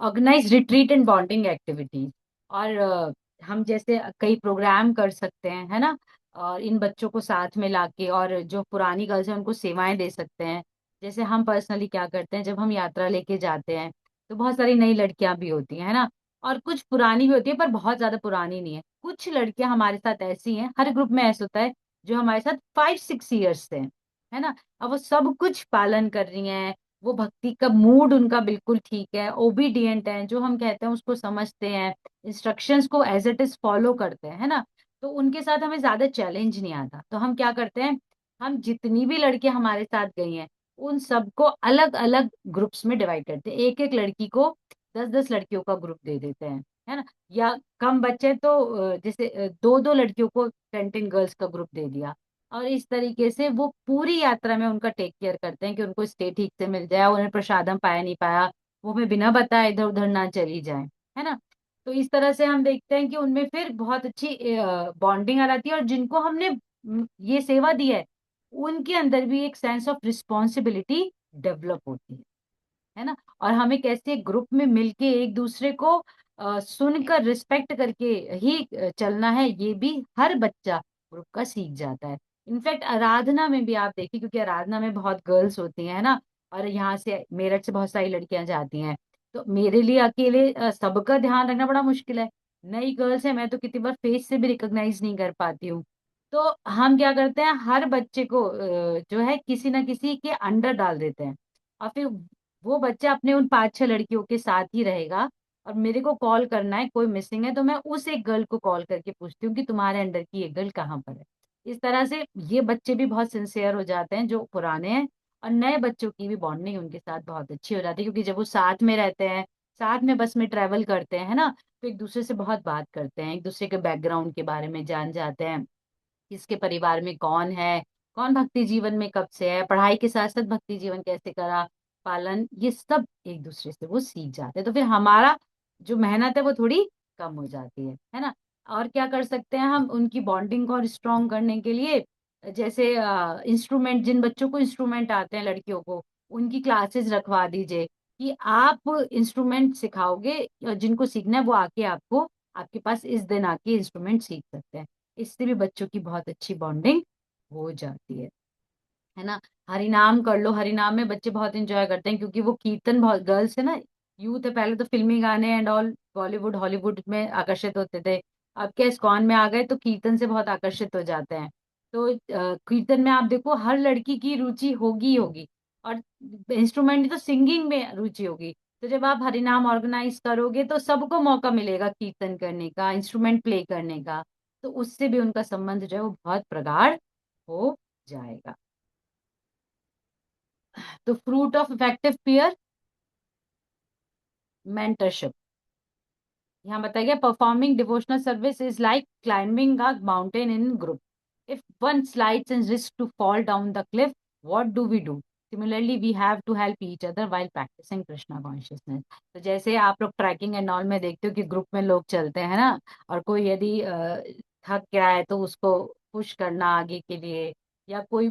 Organise retreat and bonding activities, और हम जैसे कई प्रोग्राम कर सकते हैं, है ना। और इन बच्चों को साथ में लाके, और जो पुरानी गर्ल्स हैं उनको सेवाएं दे सकते हैं। जैसे हम पर्सनली क्या करते हैं, जब हम यात्रा लेके जाते हैं तो बहुत सारी नई लड़कियां भी होती हैं, है ना। और कुछ पुरानी भी होती है, पर बहुत ज्यादा पुरानी नहीं है। कुछ लड़कियां हमारे साथ ऐसी हैं, हर ग्रुप में ऐसा होता है, जो हमारे साथ 5-6 ईयर्स से हैं, है ना। अब वो सब कुछ पालन कर रही हैं, वो भक्ति का मूड उनका बिल्कुल ठीक है, ओबीडियंट है, जो हम कहते हैं उसको समझते हैं, इंस्ट्रक्शंस को एज इट इज फॉलो करते हैं, है ना। तो उनके साथ हमें ज्यादा चैलेंज नहीं आता। तो हम क्या करते हैं, हम जितनी भी लड़कियां हमारे साथ गई हैं उन सबको अलग अलग ग्रुप्स में डिवाइड करते हैं, एक एक लड़की को 10-10 लड़कियों का ग्रुप दे देते हैं, है ना। या कम बच्चे तो जैसे दो दो लड़कियों को 10-10 गर्ल्स का ग्रुप दे दिया। और इस तरीके से वो पूरी यात्रा में उनका टेक केयर करते हैं कि उनको स्टे ठीक से मिल जाए, उन्हें प्रसादम पाया नहीं पाया वो हमें बिना बताए इधर उधर ना चली जाए, है ना। तो इस तरह से हम देखते हैं कि उनमें फिर बहुत अच्छी बॉन्डिंग आ जाती है, और जिनको हमने ये सेवा दी है उनके अंदर भी एक सेंस ऑफ रिस्पॉन्सिबिलिटी डेवलप होती है ना। और हमें कैसे ग्रुप में मिलके एक दूसरे को सुनकर रिस्पेक्ट करके ही चलना है, ये भी हर बच्चा ग्रुप का सीख जाता है। इनफैक्ट आराधना में भी आप देखिए, क्योंकि आराधना में बहुत गर्ल्स होती हैं, है ना। और यहाँ से मेरठ से बहुत सारी लड़कियां जाती हैं, तो मेरे लिए अकेले सबका ध्यान रखना बड़ा मुश्किल है। नई गर्ल्स है, मैं तो कितनी बार फेस से भी रिकॉग्नाइज नहीं कर पाती हूँ। तो हम क्या करते हैं, हर बच्चे को जो है किसी ना किसी के अंडर डाल देते हैं, और फिर वो बच्चा अपने उन 5-6 लड़कियों के साथ ही रहेगा। और मेरे को कॉल करना है, कोई मिसिंग है तो मैं उस एक गर्ल को कॉल करके पूछती हूँ कि तुम्हारे अंडर की ये गर्ल कहाँ पर है। इस तरह से ये बच्चे भी बहुत सिंसियर हो जाते हैं जो पुराने हैं, और नए बच्चों की भी बॉन्डिंग उनके साथ बहुत अच्छी हो जाती है, क्योंकि जब वो साथ में रहते हैं, साथ में बस में ट्रेवल करते हैं, है ना। तो एक दूसरे से बहुत बात करते हैं, एक दूसरे के बैकग्राउंड के बारे में जान जाते हैं, किसके परिवार में कौन है, कौन भक्ति जीवन में कब से है, पढ़ाई के साथ साथ भक्ति जीवन कैसे करा पालन, ये सब एक दूसरे से वो सीख जाते हैं। तो फिर हमारा जो मेहनत है वो थोड़ी कम हो जाती है ना। और क्या कर सकते हैं हम उनकी बॉन्डिंग को और स्ट्रॉन्ग करने के लिए, जैसे इंस्ट्रूमेंट, जिन बच्चों को इंस्ट्रूमेंट आते हैं लड़कियों को, उनकी क्लासेस रखवा दीजिए कि आप इंस्ट्रूमेंट सिखाओगे, और जिनको सीखना है वो आके आपको, आपके पास इस दिन आके इंस्ट्रूमेंट सीख सकते हैं। इससे भी बच्चों की बहुत अच्छी बॉन्डिंग हो जाती है ना। हरिनाम कर लो, हरिनाम में बच्चे बहुत एंजॉय करते हैं, क्योंकि वो कीर्तन, बहुत गर्ल्स है ना, यूथ है, पहले तो फिल्मी गाने एंड ऑल बॉलीवुड हॉलीवुड में आकर्षित होते थे, अब क्या इस्कॉन में आ गए तो कीर्तन से बहुत आकर्षित हो जाते हैं। तो कीर्तन में आप देखो हर लड़की की रुचि होगी ही होगी, और इंस्ट्रूमेंट तो सिंगिंग में रुचि होगी। तो जब आप हरिनाम ऑर्गेनाइज करोगे तो सबको मौका मिलेगा कीर्तन करने का, इंस्ट्रूमेंट प्ले करने का, तो उससे भी उनका संबंध जो है वो बहुत प्रगाढ़ हो जाएगा। तो fruit of effective peer mentorship, यहाँ बताया गया, performing devotional service is like climbing a mountain in group. If one slides and risk to fall down the cliff, what do we do? Similarly we have to help each other while practising Krishna consciousness. तो जैसे आप लोग ट्रैकिंग एंड ऑल में देखते हो कि ग्रुप में लोग चलते हैं ना, और कोई यदि थक गया है तो उसको पुश करना आगे के लिए, या कोई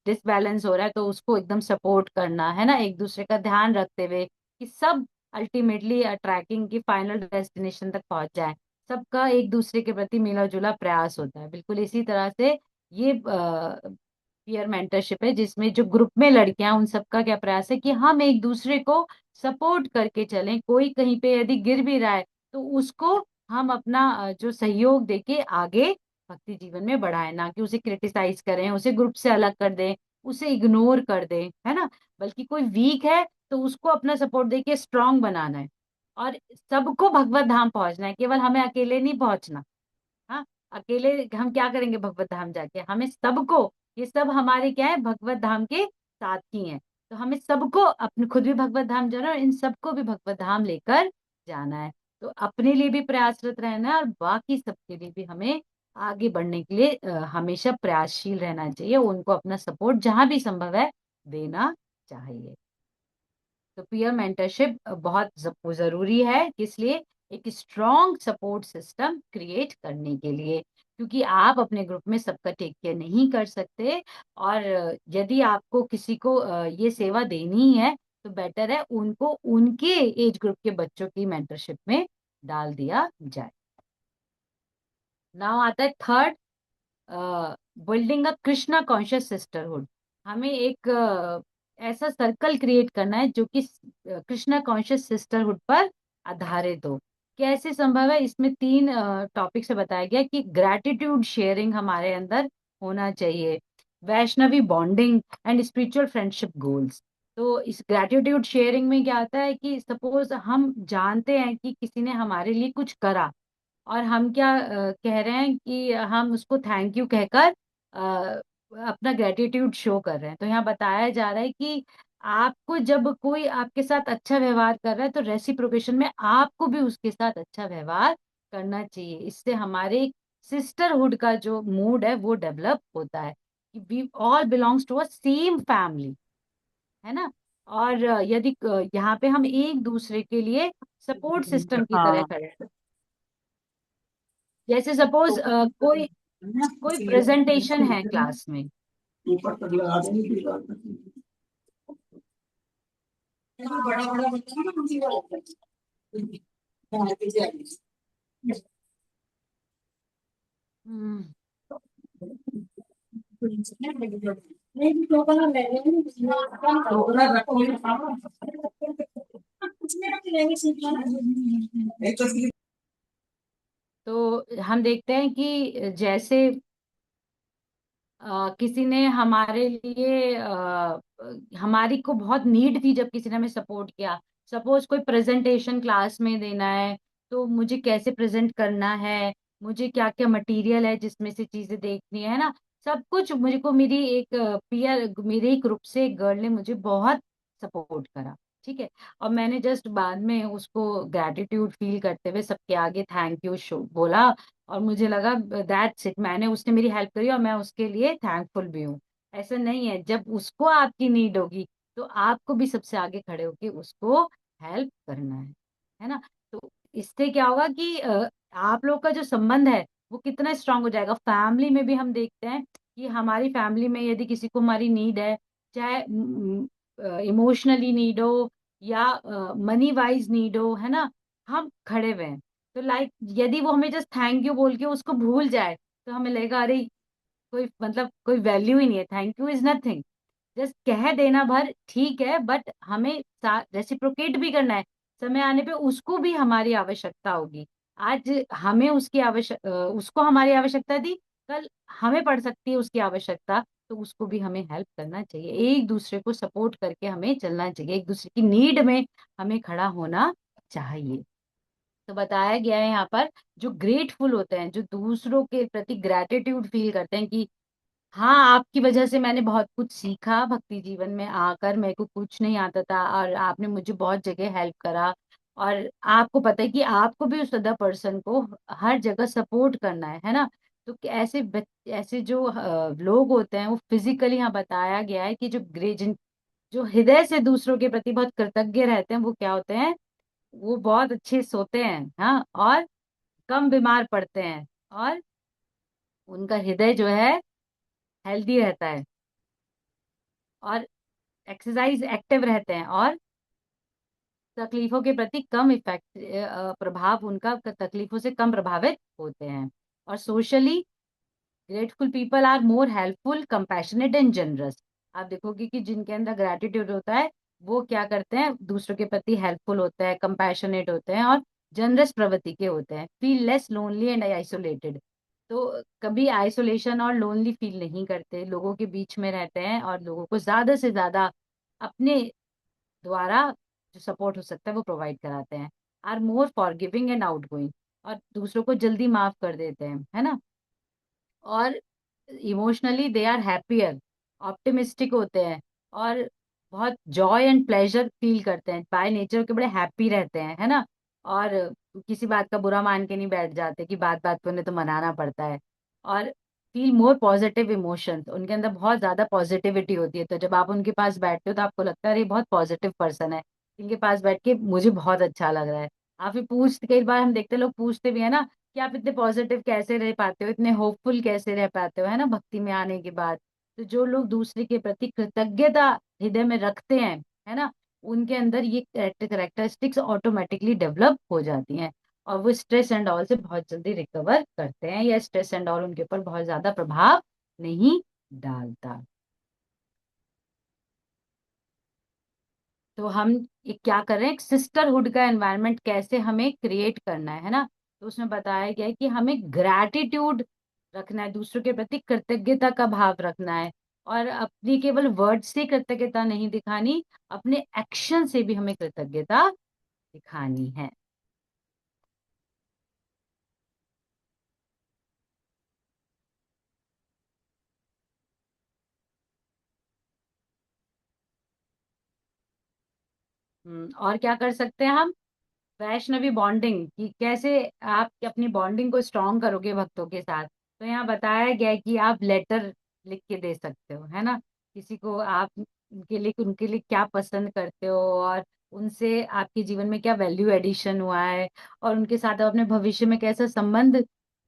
डिसबैलेंस हो रहा है तो उसको एकदम सपोर्ट करना, है ना, एक दूसरे का ध्यान रखते हुए कि सब अल्टीमेटली ट्रैकिंग की फाइनल डेस्टिनेशन तक पहुंच जाए। सबका एक दूसरे के प्रति मिला जुला प्रयास होता है। बिल्कुल इसी तरह से ये पीयर मेंटरशिप है, जिसमें जो ग्रुप में लड़कियां उन सबका क्या प्रयास है कि हम एक दूसरे को सपोर्ट करके चलें। कोई कहीं पे यदि गिर भी रहा है तो उसको हम अपना जो सहयोग देके आगे भक्ति जीवन में बढ़ाएं, ना कि उसे क्रिटिसाइज करें, उसे ग्रुप से अलग कर दें, उसे इग्नोर कर दें, है ना। बल्कि कोई वीक है तो उसको अपना सपोर्ट देके स्ट्रांग बनाना है। और सबको भगवत धाम पहुंचना है, केवल हमें अकेले नहीं पहुंचना। हाँ, अकेले हम क्या करेंगे भगवत धाम जाके, हमें सबको, ये सब हमारे क्या है, भगवत धाम के साथी हैं। तो हमें सबको अपने खुद भी भगवत धाम जाना है और इन सबको भी भगवत धाम लेकर जाना है। तो अपने लिए भी प्रयासरत रहना है और बाकी सबके लिए भी हमें आगे बढ़ने के लिए हमेशा प्रयासशील रहना चाहिए, उनको अपना सपोर्ट जहां भी संभव है देना चाहिए। तो पीयर मेंटरशिप बहुत जरूरी है, किस लिए, एक स्ट्रॉन्ग सपोर्ट सिस्टम क्रिएट करने के लिए, क्योंकि आप अपने ग्रुप में सबका टेक केयर नहीं कर सकते। और यदि आपको किसी को ये सेवा देनी ही है तो बेटर है उनको उनके एज ग्रुप के बच्चों की मेंटरशिप में डाल दिया जाए। नाउ आता है थर्ड, बिल्डिंग अ कृष्णा कॉन्शियस सिस्टरहुड। हमें एक ऐसा सर्कल क्रिएट करना है जो कि कृष्णा कॉन्शियस सिस्टरहुड पर आधारित हो। कैसे संभव है, इसमें तीन टॉपिक से बताया गया कि ग्रैटिट्यूड शेयरिंग हमारे अंदर होना चाहिए, Vaishnavi bonding and spiritual friendship goals. तो इस ग्रैटिट्यूड शेयरिंग में क्या आता है कि सपोज हम जानते हैं कि किसी ने हमारे लिए कुछ करा, और हम क्या कह रहे हैं कि हम उसको थैंक यू कहकर अपना ग्रेटिट्यूड शो कर रहे हैं। तो यहाँ बताया जा रहा है कि आपको जब कोई आपके साथ अच्छा व्यवहार कर रहा है तो रेसिप्रोकेशन में आपको भी उसके साथ अच्छा व्यवहार करना चाहिए। इससे हमारे सिस्टरहुड का जो मूड है वो डेवलप होता है कि we all belongs to a same family, है ना। और यदि यहाँ पे हम एक दूसरे के लिए सपोर्ट सिस्टम की तरह हाँ। खड़े हैं। जैसे सपोज कोई कोई प्रेजेंटेशन है क्लास में। ऊपर तक लगा देंगे दीवार पर। बड़ा बड़ा बच्चा ना उसी वाला। हाँ, पीछे आ गई। हम्म, नहीं तो कल ले लेंगे तो कल रखोगे सामान कुछ नहीं रख लेंगे सीखना एक तो तो हम देखते हैं कि जैसे किसी ने हमारे लिए हमारी को बहुत नीड थी, जब किसी ने हमें सपोर्ट किया। सपोज कोई प्रेजेंटेशन क्लास में देना है, तो मुझे कैसे प्रेजेंट करना है, मुझे क्या क्या मटेरियल है जिसमें से चीजें देखनी है ना, सब कुछ मुझे को मेरी एक पीयर, मेरे ही ग्रुप से एक गर्ल ने मुझे बहुत सपोर्ट करा। ठीक है। और मैंने जस्ट बाद में उसको ग्रेटिट्यूड फील करते हुए सबके आगे थैंक यू शो बोला, और मुझे लगा दैट्स इट, मैंने, उसने मेरी हेल्प करी और मैं उसके लिए थैंकफुल भी हूँ। ऐसा नहीं है, जब उसको आपकी नीड होगी तो आपको भी सबसे आगे खड़े होके उसको हेल्प करना है ना। तो इससे क्या होगा कि आप लोग का जो संबंध है वो कितना स्ट्रांग हो जाएगा। फैमिली में भी हम देखते हैं कि हमारी फैमिली में यदि किसी को हमारी नीड है, चाहे इमोशनली नीड हो या मनी वाइज नीड हो, है ना, हम खड़े हुए हैं। तो लाइक यदि वो हमें जस्ट थैंक यू बोल के उसको भूल जाए तो हमें लगेगा अरे कोई मतलब कोई वैल्यू ही नहीं है, thank you is nothing. Just कह देना भर ठीक है, बट हमें रेसिप्रोकेट भी करना है। समय आने पे उसको भी हमारी आवश्यकता होगी। आज हमें उसकी उसको हमारी आवश्यकता थी, कल हमें पड़ सकती है उसकी आवश्यकता, तो उसको भी हमें हेल्प करना चाहिए। एक दूसरे को सपोर्ट करके हमें चलना चाहिए, एक दूसरे की नीड में हमें खड़ा होना चाहिए। तो बताया गया है यहाँ पर, जो ग्रेटफुल होते हैं, जो दूसरों के प्रति ग्रेटिट्यूड फील करते हैं कि हाँ, आपकी वजह से मैंने बहुत कुछ सीखा भक्ति जीवन में आकर, मेरे को कुछ नहीं आता था और आपने मुझे बहुत जगह हेल्प करा। और आपको पता है कि आपको भी उस अदर पर्सन को हर जगह सपोर्ट करना है ना। तो ऐसे ऐसे जो लोग होते हैं वो फिजिकली, यहाँ बताया गया है कि जो जो हृदय से दूसरों के प्रति बहुत कृतज्ञ रहते हैं वो क्या होते हैं, वो बहुत अच्छे सोते हैं, हाँ, और कम बीमार पड़ते हैं, और उनका हृदय जो है हेल्दी रहता है, और एक्सरसाइज एक्टिव रहते हैं, और तकलीफों के प्रति कम इफेक्ट, प्रभाव उनका तकलीफों से कम प्रभावित होते हैं। और socially grateful people are more helpful, compassionate and generous. आप देखोगे कि जिनके अंदर ग्रेटिट्यूड होता है, वो क्या करते हैं, दूसरों के प्रति हेल्पफुल होते हैं, कंपैशनेट होते हैं, और जनरस प्रवृत्ति के होते हैं। Feel less lonely and isolated, तो कभी आइसोलेशन और लोनली फील नहीं करते, लोगों के बीच में रहते हैं और लोगों को ज्यादा से ज्यादा अपने द्वारा जो सपोर्ट हो सकता है वो प्रोवाइड कराते हैं। Are more forgiving and outgoing, और दूसरों को जल्दी माफ कर देते हैं, है ना। और emotionally they are happier, optimistic होते हैं, और बहुत जॉय एंड प्लेजर फील करते हैं, बाय नेचर के बड़े हैप्पी रहते हैं, है ना। और किसी बात का बुरा मान के नहीं बैठ जाते कि बात बात पे उन्हें तो मनाना पड़ता है। और फील मोर पॉजिटिव इमोशंस, उनके अंदर बहुत ज्यादा पॉजिटिविटी होती है, तो जब आप उनके पास बैठते हो तो आपको लगता है अरे ये बहुत पॉजिटिव पर्सन है, इनके पास बैठ के मुझे बहुत अच्छा लग रहा है। आप फिर पूछते, कई बार हम देखते हैं, लोग पूछते भी है ना कि आप इतने पॉजिटिव कैसे रह पाते हो, इतने होपफुल कैसे रह पाते हो, है ना, भक्ति में आने के बाद। तो जो लोग दूसरे के प्रति कृतज्ञता हृदय में रखते हैं, है ना, उनके अंदर ये करेक्टरिस्टिक्स ऑटोमेटिकली डेवलप हो जाती हैं, और वो स्ट्रेस एंड ऑल से बहुत जल्दी रिकवर करते हैं, या स्ट्रेस एंड ऑल उनके ऊपर बहुत ज्यादा प्रभाव नहीं डालता। तो हम ये क्या कर रहे हैं, एक सिस्टरहुड का एनवायरनमेंट कैसे हमें क्रिएट करना है ना। तो उसमें बताया गया है कि हमें ग्रैटिट्यूड रखना है, दूसरों के प्रति कृतज्ञता का भाव रखना है, और अपनी केवल वर्ड से कृतज्ञता नहीं दिखानी, अपने एक्शन से भी हमें कृतज्ञता दिखानी है। और क्या कर सकते हैं हम, वैष्णवी बॉन्डिंग की कैसे आप अपनी बॉन्डिंग को स्ट्रांग करोगे भक्तों के साथ। तो यहाँ बताया गया है कि आप लेटर लिख के दे सकते हो, है ना, किसी को आप उनके लिए क्या पसंद करते हो, और उनसे आपके जीवन में क्या वैल्यू एडिशन हुआ है, और उनके साथ आप अपने भविष्य में कैसा संबंध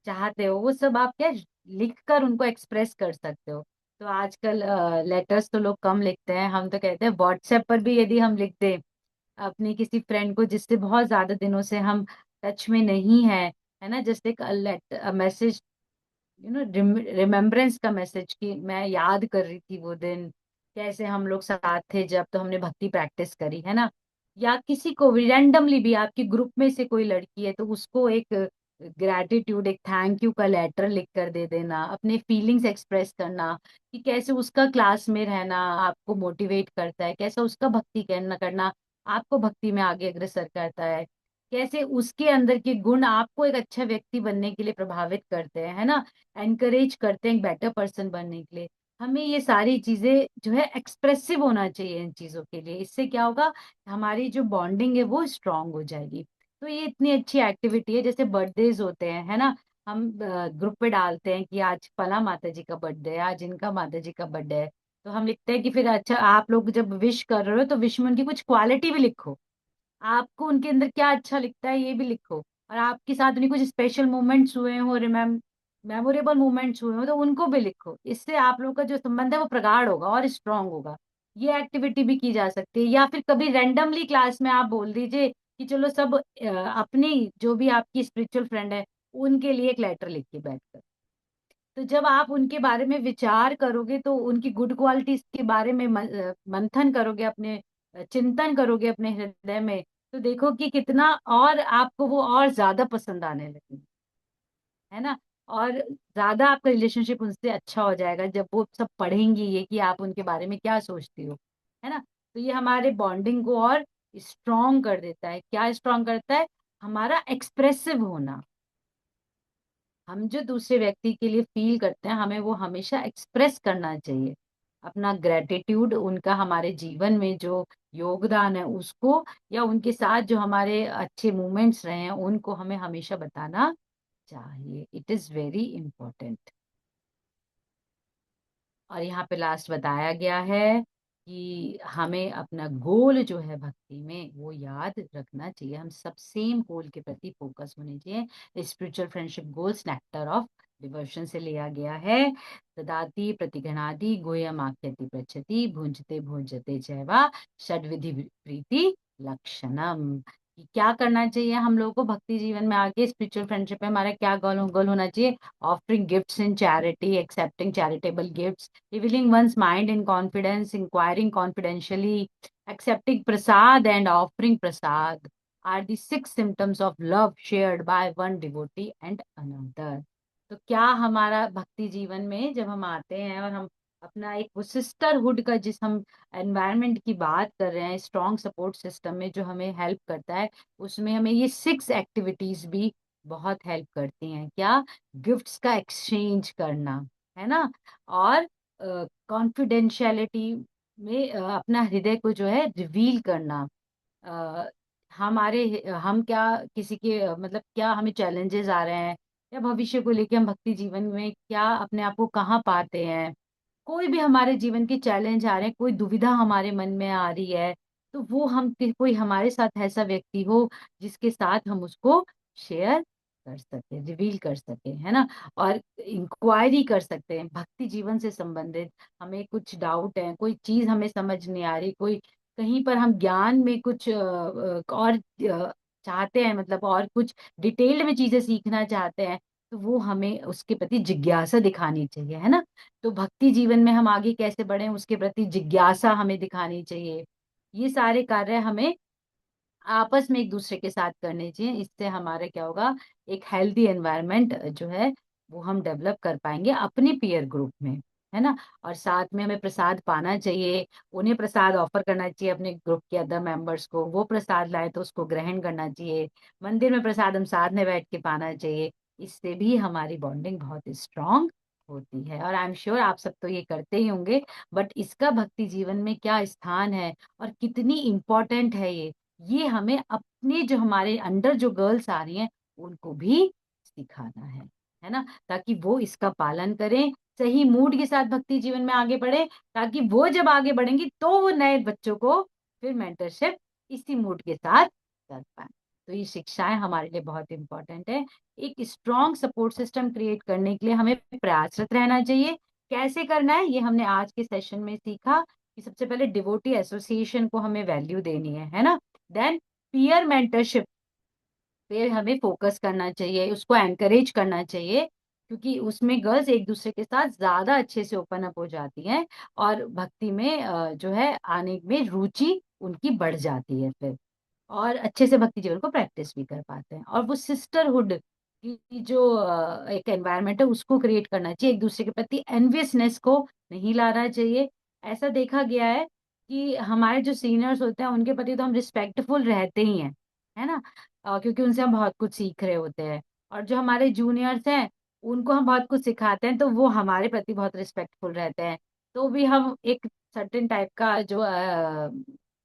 चाहते हो, वो सब आप क्या लिख कर उनको एक्सप्रेस कर सकते हो। तो आजकल लेटर्स तो लोग कम लिखते हैं, हम तो कहते हैं व्हाट्सएप पर भी यदि हम लिख दें अपनी किसी फ्रेंड को जिससे बहुत ज्यादा दिनों से हम टच में नहीं है ना, जस्ट एक मैसेज, रिमेम्बरेंस का मैसेज कि मैं याद कर रही थी वो दिन, कैसे हम लोग साथ थे जब तो हमने भक्ति प्रैक्टिस करी, है ना। या किसी को भी रैंडमली भी आपके ग्रुप में से कोई लड़की है तो उसको एक ग्रैटिट्यूड, एक थैंक यू का लेटर लिख कर दे देना, अपने फीलिंग्स एक्सप्रेस करना, कि कैसे उसका क्लास में रहना आपको मोटिवेट करता है, कैसा उसका भक्ति करना करना आपको भक्ति में आगे अग्रसर करता है, कैसे उसके अंदर के गुण आपको एक अच्छा व्यक्ति बनने के लिए प्रभावित करते हैं, है ना, एनकरेज करते हैं एक बेटर पर्सन बनने के लिए। हमें ये सारी चीजें जो है एक्सप्रेसिव होना चाहिए इन चीजों के लिए, इससे क्या होगा, हमारी जो बॉन्डिंग है वो स्ट्रांग हो जाएगी। तो ये इतनी अच्छी एक्टिविटी है, जैसे बर्थडेज होते हैं, है ना, हम ग्रुप पे डालते हैं कि आज फला माता जी का बर्थडे है, आज इनका माता जी का बर्थडे है, तो हम लिखते हैं कि फिर अच्छा आप लोग जब विश कर रहे हो तो विश में उनकी कुछ क्वालिटी भी लिखो, आपको उनके अंदर क्या अच्छा लिखता है ये भी लिखो, और आपके साथ उन्हें कुछ स्पेशल मोमेंट्स हुए हो, मेमोरेबल मोमेंट्स हुए हो तो उनको भी लिखो, इससे आप लोगों का जो संबंध है वो प्रगाढ़ होगा और स्ट्रांग होगा। ये एक्टिविटी भी की जा सकती है, या फिर कभी रैंडमली क्लास में आप बोल दीजिए कि चलो सब अपनी जो भी आपकी स्पिरिचुअल फ्रेंड है उनके लिए एक लेटर लिख के बैठ, तो जब आप उनके बारे में विचार करोगे तो उनकी गुड क्वालिटीज के बारे में मंथन करोगे, अपने चिंतन करोगे अपने हृदय में, तो देखो कि कितना और आपको वो और ज्यादा पसंद आने लगे, है ना। और ज्यादा आपका रिलेशनशिप उनसे अच्छा हो जाएगा जब वो सब पढ़ेंगी ये कि आप उनके बारे में क्या सोचती हो, है ना। तो ये हमारे बॉन्डिंग को और स्ट्रांग कर देता है, क्या स्ट्रांग करता है, हमारा एक्सप्रेसिव होना। हम जो दूसरे व्यक्ति के लिए फील करते हैं हमें वो हमेशा एक्सप्रेस करना चाहिए, अपना ग्रेटिट्यूड उनका हमारे जीवन में जो योगदान है उसको, या उनके साथ जो हमारे अच्छे मोमेंट्स रहे हैं उनको हमें हमेशा बताना चाहिए, इट इज वेरी इंपॉर्टेंट। और यहाँ पे लास्ट बताया गया है कि हमें अपना गोल जो है भक्ति में वो याद रखना चाहिए, हम सब सेम गोल के प्रति फोकस होने चाहिए, spiritual friendship goals nectar of devotion से लिया गया है। ददाति प्रतिगृह्णाति गुह्यम आख्यति पृच्छति भुंजते भुंजते चैवा षड्विधि प्रीति लक्षणम। कि क्या करना चाहिए हम लोगों को भक्ति जीवन में आगे, स्पिरिचुअल फ्रेंडशिप में हमारा क्या गोल होना चाहिए? Offering gifts in charity, accepting charitable gifts, revealing once mind in confidence, enquiring confidentiality, accepting prasad and offering prasad are the six symptoms of love shared by one devotee and another। तो क्या हमारा भक्ति जीवन में जब हम आते हैं और हम अपना एक वो सिस्टरहुड का, जिस हम एनवायरनमेंट की बात कर रहे हैं, स्ट्रॉन्ग सपोर्ट सिस्टम में जो हमें हेल्प करता है, उसमें हमें ये 6 एक्टिविटीज भी बहुत हेल्प करती हैं। क्या? गिफ्ट्स का एक्सचेंज करना, है ना, और कॉन्फिडेंशियलिटी में अपना हृदय को जो है रिवील करना। अ, हमारे हम क्या किसी के मतलब क्या हमें चैलेंजेस आ रहे हैं, या भविष्य को लेके हम भक्ति जीवन में क्या अपने आप को कहाँ पाते हैं, कोई भी हमारे जीवन के चैलेंज आ रहे हैं, कोई दुविधा हमारे मन में आ रही है, तो वो हम कोई हमारे साथ ऐसा व्यक्ति हो जिसके साथ हम उसको शेयर कर सके, रिवील कर सके, है ना, और इंक्वायरी कर सकते हैं भक्ति जीवन से संबंधित। हमें कुछ डाउट है, कोई चीज हमें समझ नहीं आ रही, कोई कहीं पर हम ज्ञान में कुछ और चाहते हैं, मतलब और कुछ डिटेल्ड में चीजें सीखना चाहते हैं, तो वो हमें उसके प्रति जिज्ञासा दिखानी चाहिए, है ना। तो भक्ति जीवन में हम आगे कैसे बढ़े, उसके प्रति जिज्ञासा हमें दिखानी चाहिए। ये सारे कार्य हमें आपस में एक दूसरे के साथ करने चाहिए। इससे हमारा क्या होगा, एक हेल्दी एनवायरनमेंट जो है वो हम डेवलप कर पाएंगे अपने पीयर ग्रुप में, है ना। और साथ में हमें प्रसाद पाना चाहिए, उन्हें प्रसाद ऑफर करना चाहिए अपने ग्रुप के अदर मेंबर्स को, वो प्रसाद लाए तो उसको ग्रहण करना चाहिए। मंदिर में प्रसाद हम साथ में बैठ के पाना चाहिए। इससे भी हमारी बॉन्डिंग बहुत स्ट्रांग होती है, और आई एम श्योर आप सब तो ये करते ही होंगे। बट इसका भक्ति जीवन में क्या स्थान है और कितनी इम्पोर्टेंट है, ये हमें अपने जो हमारे अंडर जो गर्ल्स आ रही हैं उनको भी सिखाना है ना, ताकि वो इसका पालन करें, सही मूड के साथ भक्ति जीवन में आगे बढ़े, ताकि वो जब आगे बढ़ेंगी तो वो नए बच्चों को फिर मेंटरशिप इसी मूड के साथ कर पाए। तो ये शिक्षाएं हमारे लिए बहुत इंपॉर्टेंट है। एक स्ट्रॉन्ग सपोर्ट सिस्टम क्रिएट करने के लिए हमें प्रयासरत रहना चाहिए। कैसे करना है ये हमने आज के सेशन में सीखा, कि सबसे पहले डिवोटी एसोसिएशन को हमें वैल्यू देनी है ना। देन पीयर मेंटरशिप पे हमें फोकस करना चाहिए, उसको एनकरेज करना चाहिए, क्योंकि उसमें गर्ल्स एक दूसरे के साथ ज्यादा अच्छे से ओपन अप हो जाती हैं, और भक्ति में जो है आने में रुचि उनकी बढ़ जाती है फिर, और अच्छे से भक्ति जीवन को प्रैक्टिस भी कर पाते हैं। और वो सिस्टरहुड की जो एक एनवायरनमेंट है उसको क्रिएट करना चाहिए, एक दूसरे के प्रति एनवियसनेस को नहीं लाना चाहिए। ऐसा देखा गया है कि हमारे जो सीनियर्स होते हैं उनके प्रति तो हम रिस्पेक्टफुल रहते ही हैं, है ना, क्योंकि उनसे हम बहुत कुछ सीख रहे होते हैं। और जो हमारे जूनियर्स हैं उनको हम बहुत कुछ सिखाते हैं, तो वो हमारे प्रति बहुत रिस्पेक्टफुल रहते हैं। तो भी हम एक सर्टेन टाइप का जो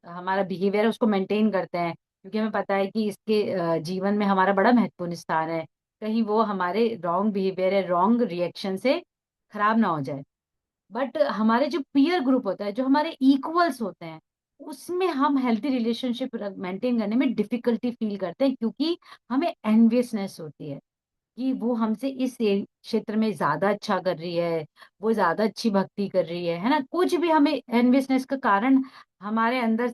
हमारा बिहेवियर है उसको मेंटेन करते हैं, क्योंकि हमें पता है कि इसके जीवन में हमारा बड़ा महत्वपूर्ण स्थान है, कहीं वो हमारे रॉन्ग बिहेवियर है, रॉन्ग रिएक्शन से खराब ना हो जाए। बट हमारे जो पीयर ग्रुप होता है, जो हमारे इक्वल्स होते हैं, उसमें हम हेल्थी रिलेशनशिप मेंटेन करने में डिफिकल्टी फील करते हैं, क्योंकि हमें एनवियसनेस होती है कि वो हमसे इस क्षेत्र में ज्यादा अच्छा कर रही है, वो ज्यादा अच्छी भक्ति कर रही है ना, कुछ भी हमें एनवियसनेस का कारण हमारे अंदर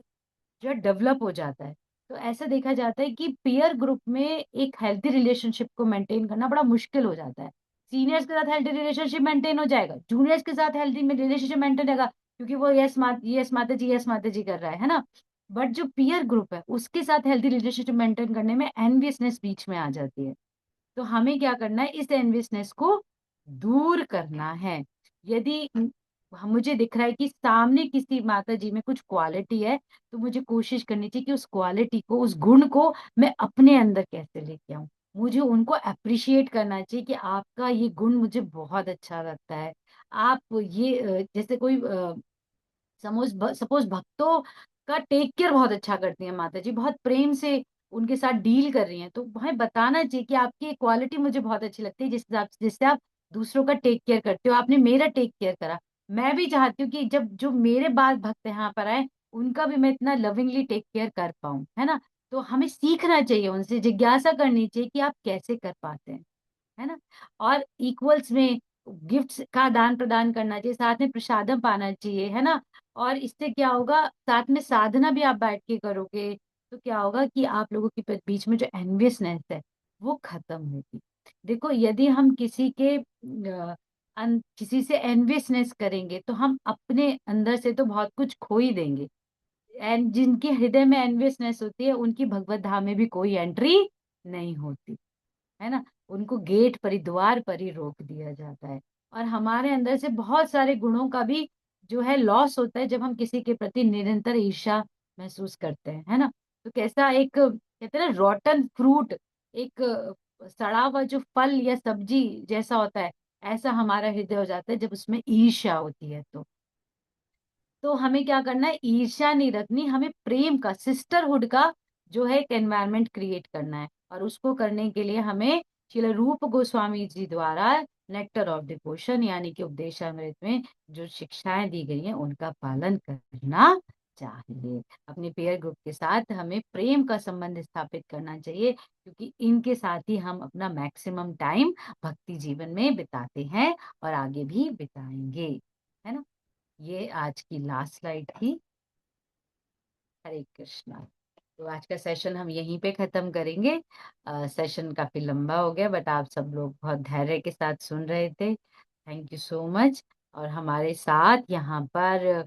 जो डेवलप हो जाता है। तो ऐसा देखा जाता है कि पीयर ग्रुप में एक हेल्थी रिलेशनशिप को मेंटेन करना बड़ा मुश्किल हो जाता है। सीनियर्स के साथ हेल्थी रिलेशनशिप मेंटेन हो जाएगा, जूनियर्स के साथ हेल्थी रिलेशनशिप मेंटेन रहेगा, क्योंकि वो यस माता जी कर रहा है ना। बट जो पीयर ग्रुप है उसके साथ हेल्थी रिलेशनशिप मेंटेन करने में एनवियसनेस बीच में आ जाती है। तो हमें क्या करना है, इस एनवियसनेस को दूर करना है। यदि मुझे दिख रहा है कि सामने किसी माता जी में कुछ क्वालिटी है, तो मुझे कोशिश करनी चाहिए कि उस क्वालिटी को, उस गुण को मैं अपने अंदर कैसे लेके आऊं। मुझे उनको अप्रिशिएट करना चाहिए कि आपका ये गुण मुझे बहुत अच्छा लगता है। आप ये जैसे कोई सपोज भक्तों का टेक केयर बहुत अच्छा करती हैं माता जी, बहुत प्रेम से उनके साथ डील कर रही हैं, तो हमें बताना चाहिए कि आपकी क्वालिटी मुझे बहुत अच्छी लगती है, जिससे आप दूसरों का टेक केयर करते हो, आपने मेरा टेक केयर करा। मैं भी चाहती हूँ कि जब जो मेरे बाद भक्त यहाँ पर आए उनका भी मैं इतना लविंगली टेक केयर कर पाऊं, है ना। तो हमें सीखना चाहिए, उनसे जिज्ञासा करनी चाहिए कि आप कैसे कर पाते हैं, है ना। और इक्वल्स में गिफ्ट्स का आदान प्रदान करना चाहिए, साथ में प्रसादम पाना चाहिए, है ना। और इससे क्या होगा, साथ में साधना भी आप बैठ के करोगे तो क्या होगा कि आप लोगों के बीच में जो एनवियसनेस है वो खत्म होगी। देखो, यदि हम किसी से एनवियसनेस करेंगे तो हम अपने अंदर से तो बहुत कुछ खो ही देंगे। एंड जिनके हृदय में एनवियसनेस होती है उनकी भगवत धाम में भी कोई एंट्री नहीं होती, है ना। उनको गेट पर ही, द्वार पर ही रोक दिया जाता है। और हमारे अंदर से बहुत सारे गुणों का भी जो है लॉस होता है जब हम किसी के प्रति निरंतर ईर्ष्या महसूस करते हैं, है ना। तो कैसा एक कहते हैं ना, रॉटन फ्रूट, एक सड़ा हुआ जो फल या सब्जी जैसा होता है, ऐसा हमारा हृदय हो जाता है जब उसमें ईर्ष्या होती है। तो हमें क्या करना है, ईर्ष्या नहीं रखनी, हमें प्रेम का, सिस्टरहुड का जो है एक एनवायरनमेंट क्रिएट करना है। और उसको करने के लिए हमें श्रील रूप गोस्वामी जी द्वारा नेक्टर ऑफ डिवोशन यानी कि उपदेशामृत में जो शिक्षाएं दी गई हैं उनका पालन करना चाहिए। अपने पेयर ग्रुप के साथ हमें प्रेम का संबंध स्थापित करना चाहिए, क्योंकि इनके साथ ही हम अपना मैक्सिमम टाइम भक्ति जीवन में बिताते हैं और आगे भी बिताएंगे, है ना। ये आज की लास्ट स्लाइड थी। हरे कृष्णा। तो आज का सेशन हम यहीं पे खत्म करेंगे। सेशन काफी लंबा हो गया, बट आप सब लोग बहुत धैर्य के साथ सुन रहे थे, थैंक यू सो मच। और हमारे साथ यहाँ पर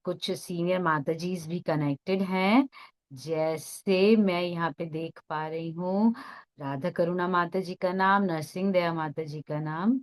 कुछ सीनियर माताजीज भी कनेक्टेड हैं। जैसे मैं यहाँ पे देख पा रही हूँ, राधा करुणा माता जी का नाम, नरसिंह दया माता जी का नाम।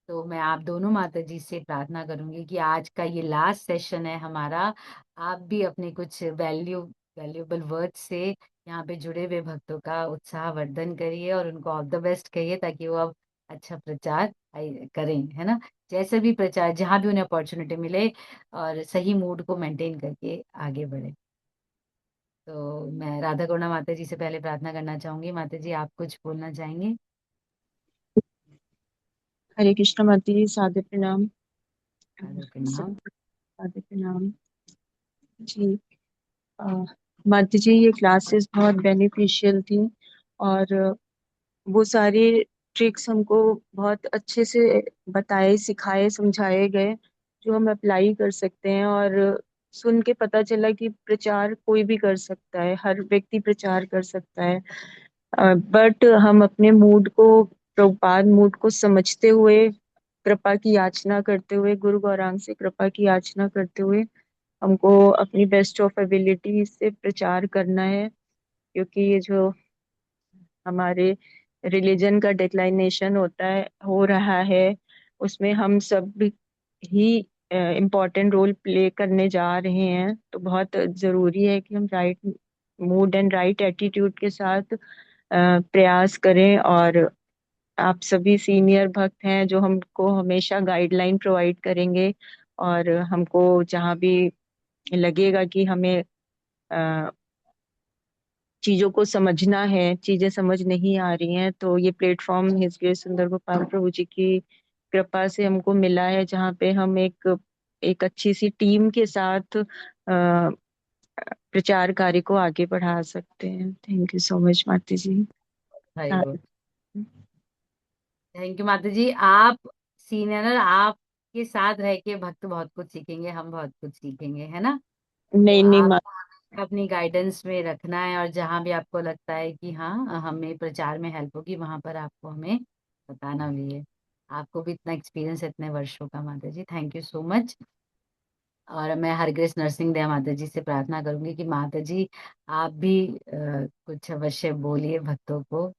तो मैं आप दोनों माता जी से प्रार्थना करूंगी कि आज का ये लास्ट सेशन है हमारा, आप भी अपने कुछ वैल्यूएबल वर्ड से यहाँ पे जुड़े हुए भक्तों का उत्साहवर्धन करिए और उनको ऑल द बेस्ट कहिए, ताकि वो अब अच्छा प्रचार करें, है ना। जैसे भी प्रचार, जहाँ भी उन्हें अपॉर्चुनिटी मिले, और सही मूड को मेंटेन करके आगे बढ़े। तो मैं राधा करुणा माता जी से पहले प्रार्थना करना चाहूंगी। माता जी, आप कुछ बोलना चाहेंगे? हरे कृष्ण माता जी, सादर प्रणाम। राधा सब प्रणाम। सादर प्रणाम जी। अ, माता जी, ये क्लासेस बहुत बेनिफिशियल थी, और वो सारे ट्रिक्स हमको बहुत अच्छे से बताए, सिखाए, समझाए गए, जो हम अप्लाई कर सकते हैं। और सुन के पता चला कि प्रचार कोई भी कर सकता है, हर व्यक्ति प्रचार कर सकता है। बट हम अपने मूड को, प्रभुपाद मूड को समझते हुए, कृपा की याचना करते हुए, गुरु गौरांग से कृपा की याचना करते हुए, हमको अपनी बेस्ट ऑफ एबिलिटी से प्रचार करना है। क्योंकि ये जो हमारे रिलीजन का डिक्लाइनेशन होता है, हो रहा है, उसमें हम सब भी ही इम्पोर्टेंट रोल प्ले करने जा रहे हैं। तो बहुत जरूरी है कि हम right mood and right attitude के साथ प्रयास करें। और आप सभी सीनियर भक्त हैं जो हमको हमेशा गाइडलाइन प्रोवाइड करेंगे। और हमको जहाँ भी लगेगा कि हमें चीजों को समझना है, चीजें समझ नहीं आ रही हैं, तो ये प्लेटफॉर्म हिज ग्रेस सुंदर गोपाल प्रभु जी की कृपा से हमको मिला है, जहाँ पे हम एक एक अच्छी सी टीम के साथ प्रचार कार्य को आगे बढ़ा सकते हैं। थैंक यू सो मच माता जी। हरि बोल। थैंक यू माता जी। आप सीनियर, आपके साथ रह के भक्त बहुत कुछ सीखेंगे, हम बहुत कुछ सीखेंगे, है ना। तो नहीं नहीं आप माता। अपनी गाइडेंस में रखना है, और जहां भी आपको लगता है कि हाँ हमें प्रचार में हेल्प होगी, वहां पर आपको हमें बताना भी है। आपको भी इतना एक्सपीरियंस है इतने वर्षों का, माता जी, थैंक यू सो मच। और मैं हरग्रेस नरसिंह दया माता जी से प्रार्थना करूंगी कि माता जी आप भी कुछ अवश्य बोलिए, भक्तों को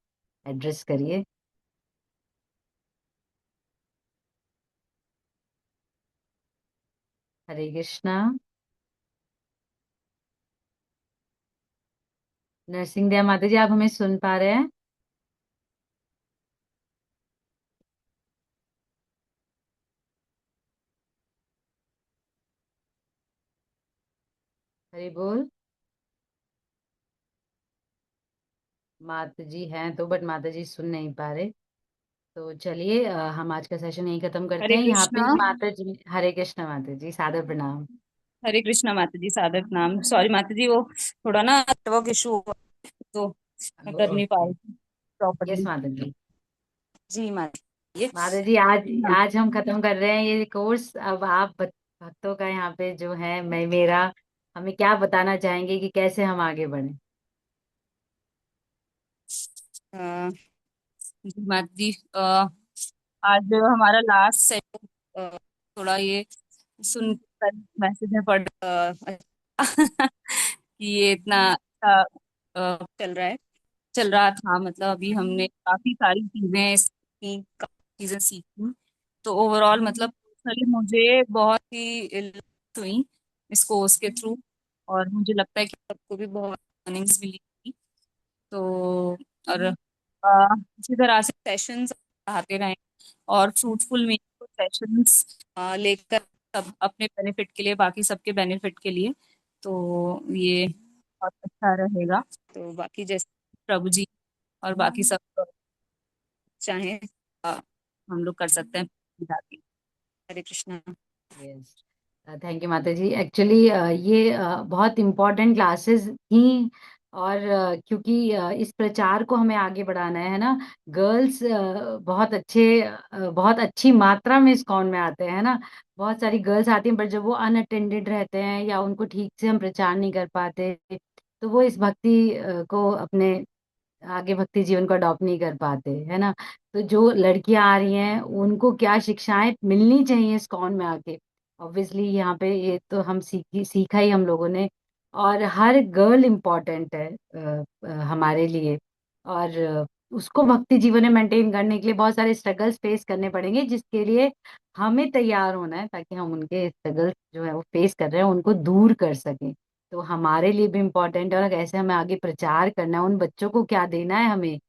एड्रेस करिए। हरे कृष्णा। नरसिंह दया माता जी, आप हमें सुन पा रहे हैं? हरि बोल। माता जी हैं तो, बट माता जी सुन नहीं पा रहे। तो चलिए, हम आज का सेशन यही खत्म करते हरे हैं यहाँ पे। कृष्णा। माता जी, हरे कृष्ण माता जी, सादर प्रणाम। हरे कृष्णा माता जी, सादर प्रणाम। सॉरी माता जी, वो थोड़ा ना नेटवर्क इशू हुआ तो मैं कर नहीं पा ओके। रही यस प्रॉपरली। माता जी। जी माता जी, माता जी, आज हाँ। आज हम खत्म कर रहे हैं ये कोर्स। अब आप भक्तों का यहाँ पे जो है, मैं मेरा, हमें क्या बताना चाहेंगे कि कैसे हम आगे बढ़े। अ, जी माता जी, आज जो हमारा लास्ट सेशन, थोड़ा ये सुन कर मैसेज में पढ़ कि ये इतना अच्छा चल रहा है, चल रहा था। मतलब अभी हमने काफी सारी चीजें सीखी, काफी चीजें सीखी। तो ओवरऑल मतलब पर्सनली मुझे बहुत ही इल्म हुई इस कोर्स के थ्रू, और मुझे लगता है कि सबको भी बहुत अर्निंग्स मिली। तो और इसी तरह से सेशंस आते रहें, और फ्रूटफुल मीनिंगफुल सेशंस लेकर सब अपने बेनिफिट के लिए, बाकी सबके बेनिफिट के लिए। तो ये बहुत अच्छा रहेगा। तो बाकी जैसे प्रभु जी और बाकी सब चाहें, अ, हम लोग कर सकते हैं जाके। हरे कृष्णा। यस, थैंक यू माता जी। एक्चुअली ये बहुत इम्पोर्टेंट क्लासेस थी। और क्योंकि इस प्रचार को हमें आगे बढ़ाना है ना। गर्ल्स बहुत बहुत अच्छी मात्रा में इस्कॉन में आते हैं ना। बहुत सारी गर्ल्स आती हैं, पर जब वो अनअटेंडेड रहते हैं या उनको ठीक से हम प्रचार नहीं कर पाते, तो वो इस भक्ति को अपने आगे भक्ति जीवन को अडॉप्ट नहीं कर पाते, है ना। तो जो लड़कियां आ रही हैं, उनको क्या शिक्षाएं मिलनी चाहिए इस्कॉन में आके। ऑब्वियसली यहाँ पे ये तो हम सीखा ही हम लोगों ने। और हर गर्ल इम्पोर्टेंट है हमारे लिए। और उसको भक्ति जीवन में मेंटेन करने के लिए बहुत सारे स्ट्रगल्स फेस करने पड़ेंगे, जिसके लिए हमें तैयार होना है, ताकि हम उनके स्ट्रगल्स जो है वो फेस कर रहे हैं उनको दूर कर सकें। तो हमारे लिए भी इम्पोर्टेंट है, और कैसे हमें आगे प्रचार करना है, उन बच्चों को क्या देना है हमें,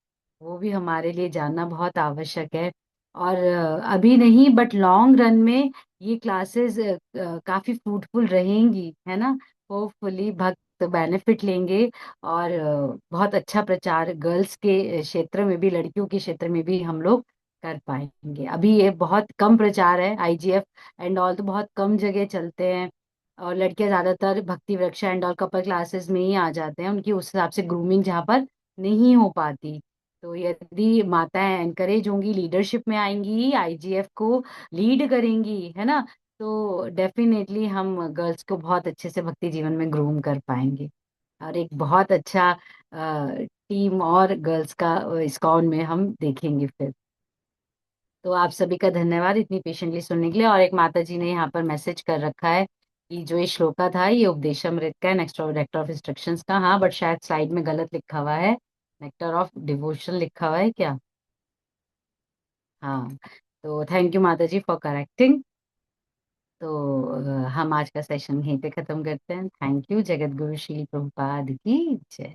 वो भी हमारे लिए जानना बहुत आवश्यक है। और अभी नहीं, बट लॉन्ग रन में ये क्लासेस काफी फ्रूटफुल रहेंगी, है ना। होपफुली भक्त बेनिफिट लेंगे। और बहुत अच्छा प्रचार गर्ल्स के क्षेत्र में भी, लड़कियों के क्षेत्र में भी हम लोग कर पाएंगे। अभी ये बहुत कम प्रचार है, आईजीएफ एंड ऑल तो बहुत कम जगह चलते हैं। और लड़कियां ज्यादातर भक्ति वृक्षा एंड ऑल कपल क्लासेस में ही आ जाते हैं, उनकी उस हिसाब से ग्रूमिंग जहाँ पर नहीं हो पाती। तो यदि माताएं एनकरेज होंगी, लीडरशिप में आएंगी, आईजीएफ को लीड करेंगी, है ना, तो डेफिनेटली हम गर्ल्स को बहुत अच्छे से भक्ति जीवन में ग्रूम कर पाएंगे। और एक बहुत अच्छा टीम और गर्ल्स का इस्कॉन में हम देखेंगे फिर। तो आप सभी का धन्यवाद इतनी पेशेंटली सुनने के लिए। और एक माता जी ने यहाँ पर मैसेज कर रखा है कि जो ये श्लोका था, ये उपदेशामृत का है, नेक्स्ट नेक्टर ऑफ इंस्ट्रक्शंस का। हाँ, बट शायद स्लाइड में गलत लिखा हुआ है, नेक्टर ऑफ डिवोशन लिखा हुआ है क्या। हाँ, तो थैंक यू माता जी फॉर करेक्टिंग। तो हम आज का सेशन यहीं पे खत्म करते हैं। Thank you. जगत गुरु श्री प्रभुपाद की जय।